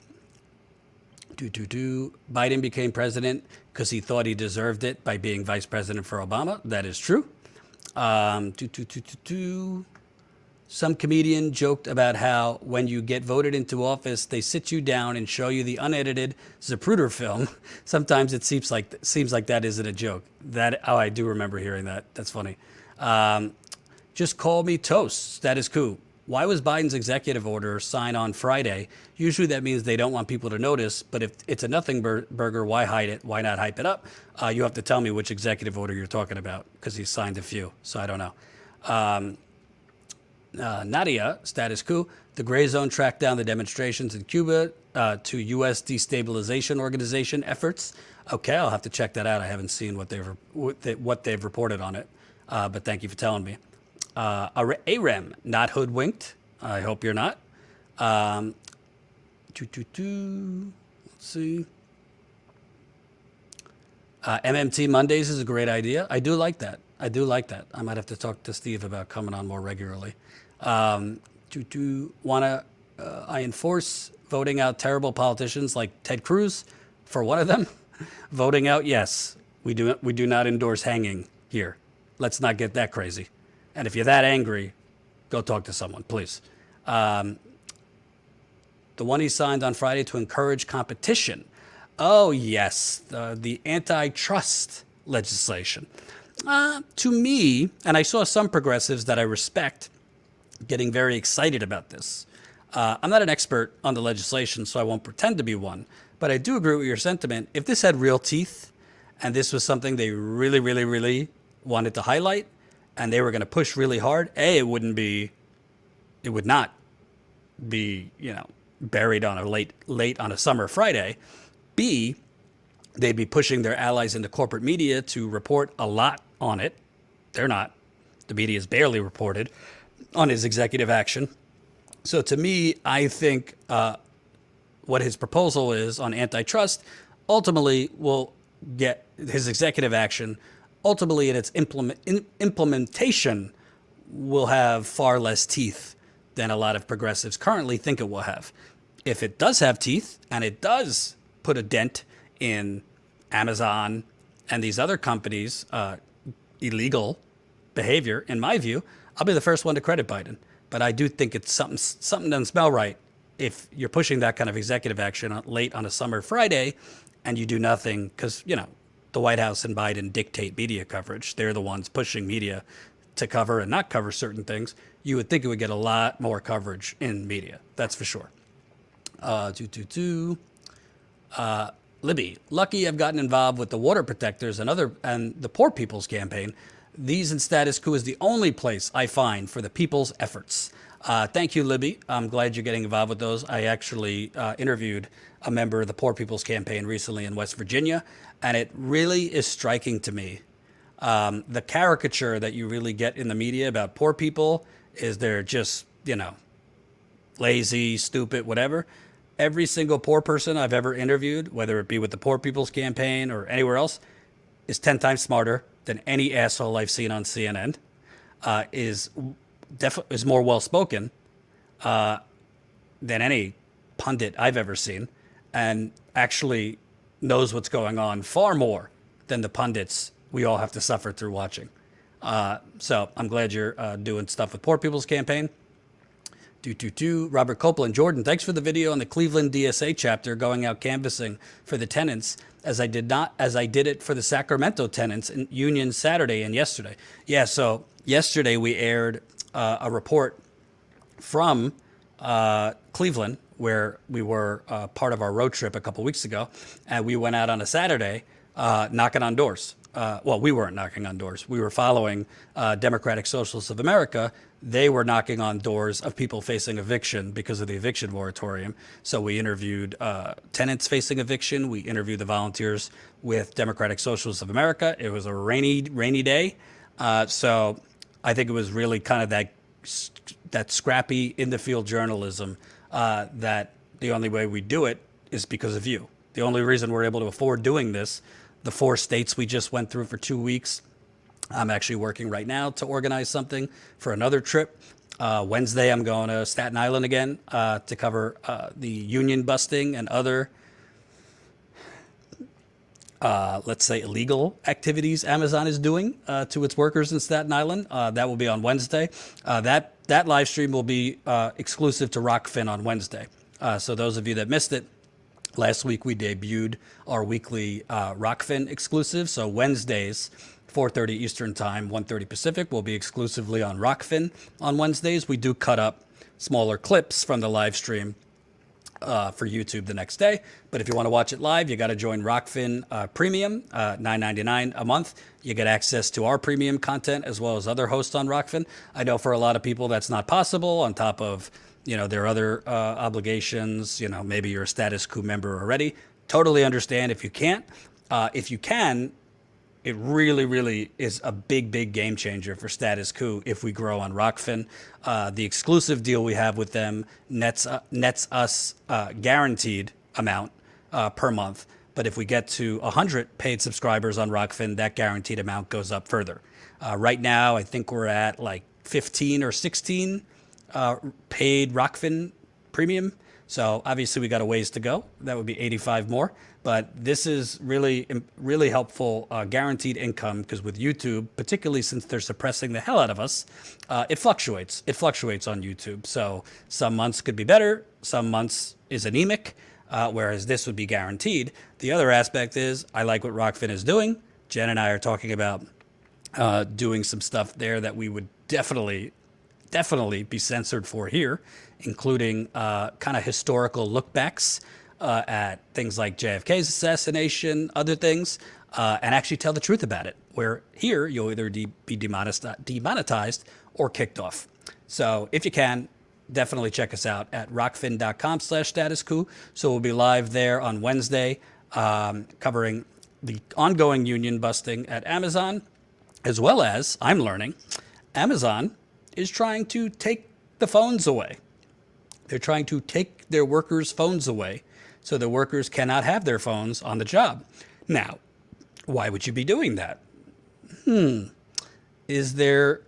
became president because he thought he deserved it by being vice president for Obama. That is true. Some comedian joked about how when you get voted into office, they sit you down and show you the unedited Zapruder film. Sometimes it seems like that isn't a joke. I do remember hearing that. That's funny. Just call me toast. Status quo. Why was Biden's executive order signed on Friday? Usually that means they don't want people to notice, but if it's a nothing burger, why hide it? Why not hype it up? You have to tell me which executive order you're talking about, because he signed a few, so I don't know. Nadia, status quo. The gray zone tracked down the demonstrations in Cuba to U.S. destabilization organization efforts. Okay, I'll have to check that out. I haven't seen what they've reported on it, but thank you for telling me. AREM, not hoodwinked. I hope you're not. Let's see. MMT Mondays is a great idea. I do like that. I might have to talk to Steve about coming on more regularly. I enforce voting out terrible politicians like Ted Cruz for one of them. Voting out, yes. We do not endorse hanging here. Let's not get that crazy. And if you're that angry, go talk to someone, please. The one he signed on Friday to encourage competition. Oh, yes, the antitrust legislation. To me, and I saw some progressives that I respect getting very excited about this. I'm not an expert on the legislation, so I won't pretend to be one, but I do agree with your sentiment. If this had real teeth and this was something they really, really, really wanted to highlight and they were going to push really hard, it would not be, buried on a late on a summer Friday. B, they'd be pushing their allies in the corporate media to report a lot on it. They're not. The media is barely reported on his executive action. So to me, I think what his proposal is on antitrust ultimately will get his executive action, ultimately in its implementation, will have far less teeth than a lot of progressives currently think it will have. If it does have teeth and it does put a dent in Amazon and these other companies' illegal behavior, in my view, I'll be the first one to credit Biden. But I do think it's something doesn't smell right if you're pushing that kind of executive action late on a summer Friday and you do nothing because, the White House and Biden dictate media coverage. They're the ones pushing media to cover and not cover certain things. You would think it would get a lot more coverage in media. That's for sure. Libby, lucky I've gotten involved with the water protectors and the Poor People's Campaign. These and Status Quo is the only place I find for the people's efforts. Thank you, Libby. I'm glad you're getting involved with those. I actually interviewed a member of the Poor People's Campaign recently in West Virginia, and it really is striking to me. The caricature that you really get in the media about poor people is they're just, lazy, stupid, whatever. Every single poor person I've ever interviewed, whether it be with the Poor People's Campaign or anywhere else, is 10 times smarter than any asshole I've seen on CNN, is more well-spoken than any pundit I've ever seen, and actually knows what's going on far more than the pundits we all have to suffer through watching. So I'm glad you're doing stuff with Poor People's Campaign. Robert Copeland, Jordan, thanks for the video on the Cleveland DSA chapter going out canvassing for the tenants, as I did it for the Sacramento tenants in Union Saturday and yesterday. Yeah, so yesterday we aired a report from Cleveland, where we were part of our road trip a couple weeks ago, and we went out on a Saturday knocking on doors. Well, we weren't knocking on doors. We were following Democratic Socialists of America. They were knocking on doors of people facing eviction because of the eviction moratorium. So we interviewed tenants facing eviction. We interviewed the volunteers with Democratic Socialists of America. It was a rainy day. So I think it was really kind of that scrappy in-the-field journalism that the only way we do it is because of you. The only reason we're able to afford doing this, the 4 states we just went through for 2 weeks. I'm actually working right now to organize something for another trip. Wednesday, I'm going to Staten Island again to cover the union busting and other, let's say, illegal activities Amazon is doing to its workers in Staten Island. That will be on Wednesday. That live stream will be exclusive to Rockfin on Wednesday. So those of you that missed it, last week we debuted our weekly Rockfin exclusive. So Wednesdays, 4:30 Eastern Time, 1:30 Pacific, will be exclusively on Rockfin on Wednesdays. We do cut up smaller clips from the live stream for YouTube the next day. But if you want to watch it live, you got to join Rockfin Premium, $9.99 a month. You get access to our premium content as well as other hosts on Rockfin. I know for a lot of people that's not possible, on top of their other obligations. Maybe you're a Status Quo member already. Totally understand if you can't. If you can, it really, really is a big, big game changer for Status Quo if we grow on Rockfin. The exclusive deal we have with them nets us guaranteed amount per month. But if we get to 100 paid subscribers on Rockfin, that guaranteed amount goes up further. Right now, I think we're at like 15 or 16 paid Rockfin premium. So obviously we got a ways to go. That would be 85 more. But this is really, really helpful guaranteed income, because with YouTube, particularly since they're suppressing the hell out of us, it fluctuates. It fluctuates on YouTube. So some months could be better. some months is anemic, whereas this would be guaranteed. The other aspect is I like what Rockfin is doing. Jen and I are talking about doing some stuff there that we would definitely be censored for here, including kind of historical lookbacks at things like JFK's assassination, other things, and actually tell the truth about it. Where here, you'll either be demonetized or kicked off. So if you can, definitely check us out at rockfin.com/status quo. So we'll be live there on Wednesday, covering the ongoing union busting at Amazon, as well as, I'm learning, Amazon is trying to take the phones away. They're trying to take their workers' phones away so the workers cannot have their phones on the job. Now, why would you be doing that? Is there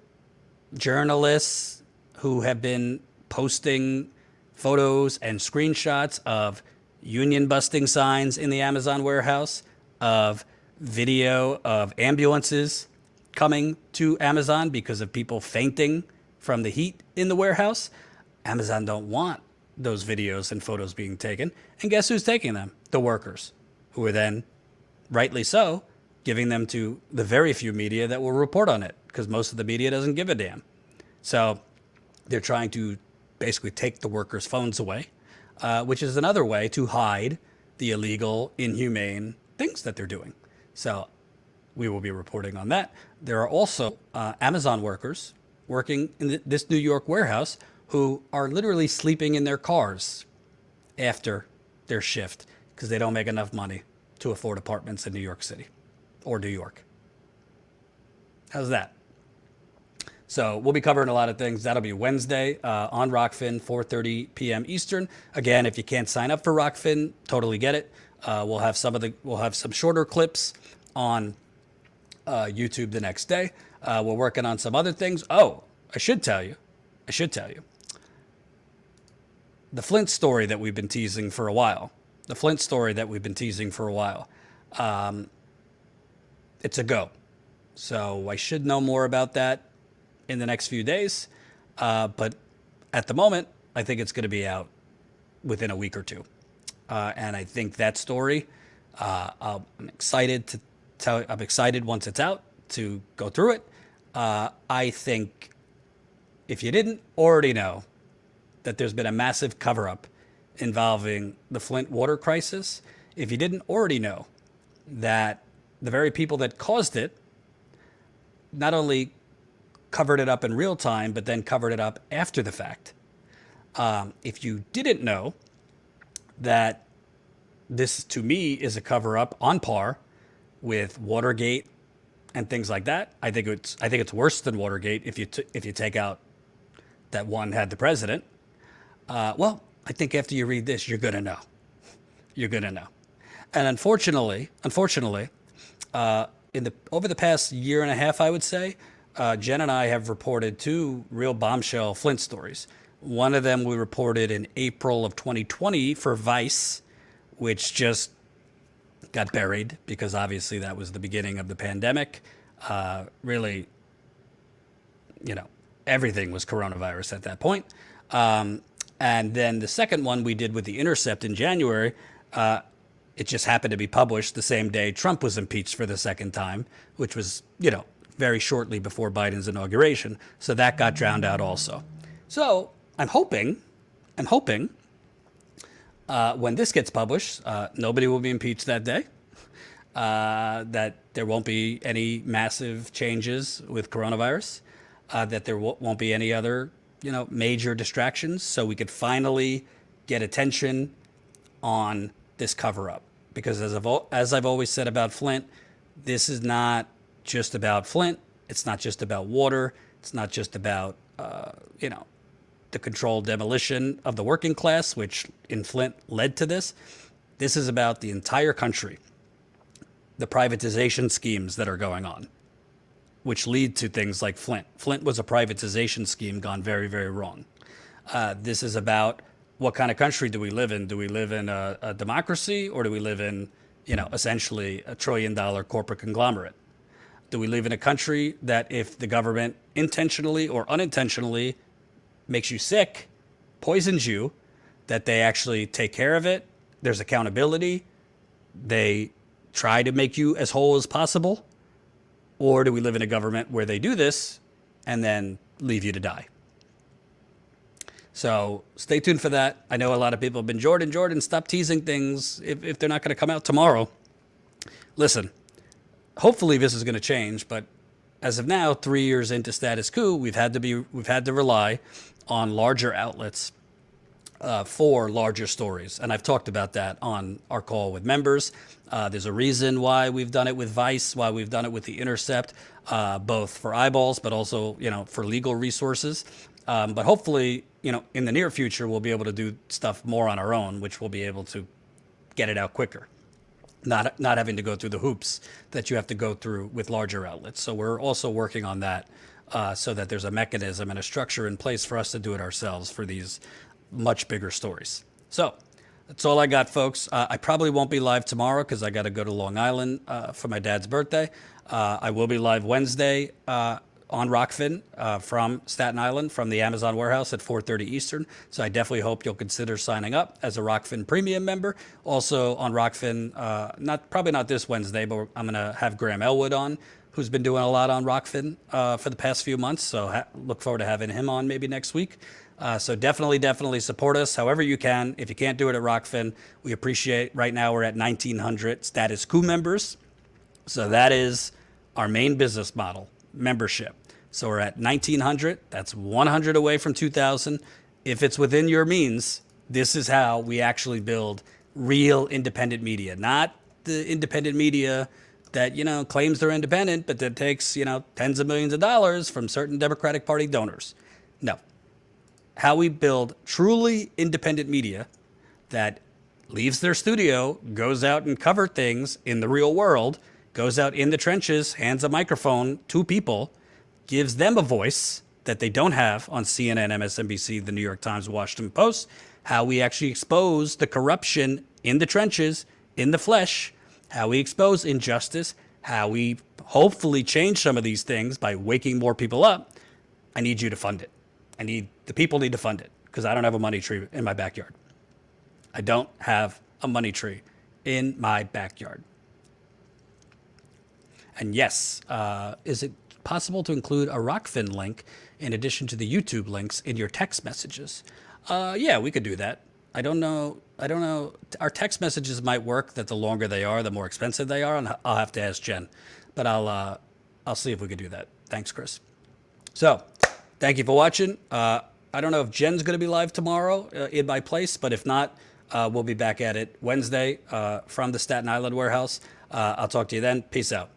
journalists who have been posting photos and screenshots of union busting signs in the Amazon warehouse, of video of ambulances coming to Amazon because of people fainting from the heat in the warehouse? Amazon don't want those videos and photos being taken. And guess who's taking them? The workers, who are then, rightly so, giving them to the very few media that will report on it, because most of the media doesn't give a damn. So they're trying to basically take the workers' phones away, which is another way to hide the illegal, inhumane things that they're doing. So we will be reporting on that. There are also Amazon workers working in this New York warehouse who are literally sleeping in their cars after their shift because they don't make enough money to afford apartments in New York City or New York. How's that? So we'll be covering a lot of things. That'll be Wednesday on Rockfin, 4:30 p.m. Eastern. Again, if you can't sign up for Rockfin, totally get it. We'll have some shorter clips on YouTube the next day. We're working on some other things. Oh, I should tell you. The Flint story that we've been teasing for a while. It's a go. So I should know more about that in the next few days. But at the moment, I think it's going to be out within a week or two. And I think that story, I'm excited to tell. I'm excited once it's out to go through it. I think if you didn't already know that there's been a massive cover-up involving the Flint water crisis, if you didn't already know that the very people that caused it not only covered it up in real time, but then covered it up after the fact. If you didn't know that this, to me, is a cover-up on par with Watergate and things like that, I think it's worse than Watergate if you take out that one had the president. Well, I think after you read this, you're gonna know. And unfortunately, over the past year and a half, I would say, Jen and I have reported two real bombshell Flint stories. One of them we reported in April of 2020 for Vice, which just got buried because obviously that was the beginning of the pandemic. Really, everything was coronavirus at that point. And then the second one we did with The Intercept in January, it just happened to be published the same day Trump was impeached for the second time, which was, very shortly before Biden's inauguration. So that got drowned out also. So I'm hoping when this gets published, nobody will be impeached that day, that there won't be any massive changes with coronavirus, that there won't be any other, major distractions, so we could finally get attention on this cover-up. Because as I've always said about Flint, this is not just about Flint. It's not just about water. It's not just about, the controlled demolition of the working class, which in Flint led to this. This is about the entire country, the privatization schemes that are going on, which lead to things like Flint. Flint was a privatization scheme gone very, very wrong. This is about what kind of country do we live in? Do we live in a democracy, or do we live in, essentially $1 trillion corporate conglomerate? Do we live in a country that if the government intentionally or unintentionally makes you sick, poisons you, that they actually take care of it. There's accountability. They try to make you as whole as possible? Or do we live in a government where they do this and then leave you to die? So stay tuned for that. I know a lot of people have been, Jordan, stop teasing things if they're not going to come out tomorrow. Listen, hopefully this is going to change, but as of now, 3 years into status quo, we've had to rely on larger outlets for larger stories. And I've talked about that on our call with members. There's a reason why we've done it with Vice, why we've done it with The Intercept, both for eyeballs, but also, for legal resources. But hopefully, in the near future, we'll be able to do stuff more on our own, which we'll be able to get it out quicker. Not having to go through the hoops that you have to go through with larger outlets. So we're also working on that so that there's a mechanism and a structure in place for us to do it ourselves for these much bigger stories. So that's all I got, folks. I probably won't be live tomorrow because I got to go to Long Island for my dad's birthday. I will be live Wednesday on Rockfin from Staten Island from the Amazon warehouse at 4:30 Eastern. So I definitely hope you'll consider signing up as a Rockfin premium member. Also on Rockfin, probably not this Wednesday, but I'm going to have Graham Elwood on, who's been doing a lot on Rockfin for the past few months. So look forward to having him on maybe next week. So definitely support us however you can. If you can't do it at Rockfin, we appreciate. Right now we're at 1,900 status quo members. So that is our main business model, membership. So we're at 1,900. That's 100 away from 2,000. If it's within your means, this is how we actually build real independent media, not the independent media that, claims they're independent, but that takes, tens of millions of dollars from certain Democratic Party donors. No. How we build truly independent media that leaves their studio, goes out and covers things in the real world, goes out in the trenches, hands a microphone to people, gives them a voice that they don't have on CNN, MSNBC, the New York Times, Washington Post. How we actually expose the corruption in the trenches, in the flesh, how we expose injustice, how we hopefully change some of these things by waking more people up. I need you to fund it. The people need to fund it because I don't have a money tree in my backyard. I don't have a money tree in my backyard. And yes, is it possible to include a Rockfin link in addition to the YouTube links in your text messages? Yeah, we could do that. I don't know. Our text messages might work, that the longer they are, the more expensive they are. And I'll have to ask Jen, but I'll see if we could do that. Thanks, Chris. So thank you for watching. I don't know if Jen's going to be live tomorrow in my place, but if not, we'll be back at it Wednesday from the Staten Island warehouse. I'll talk to you then. Peace out.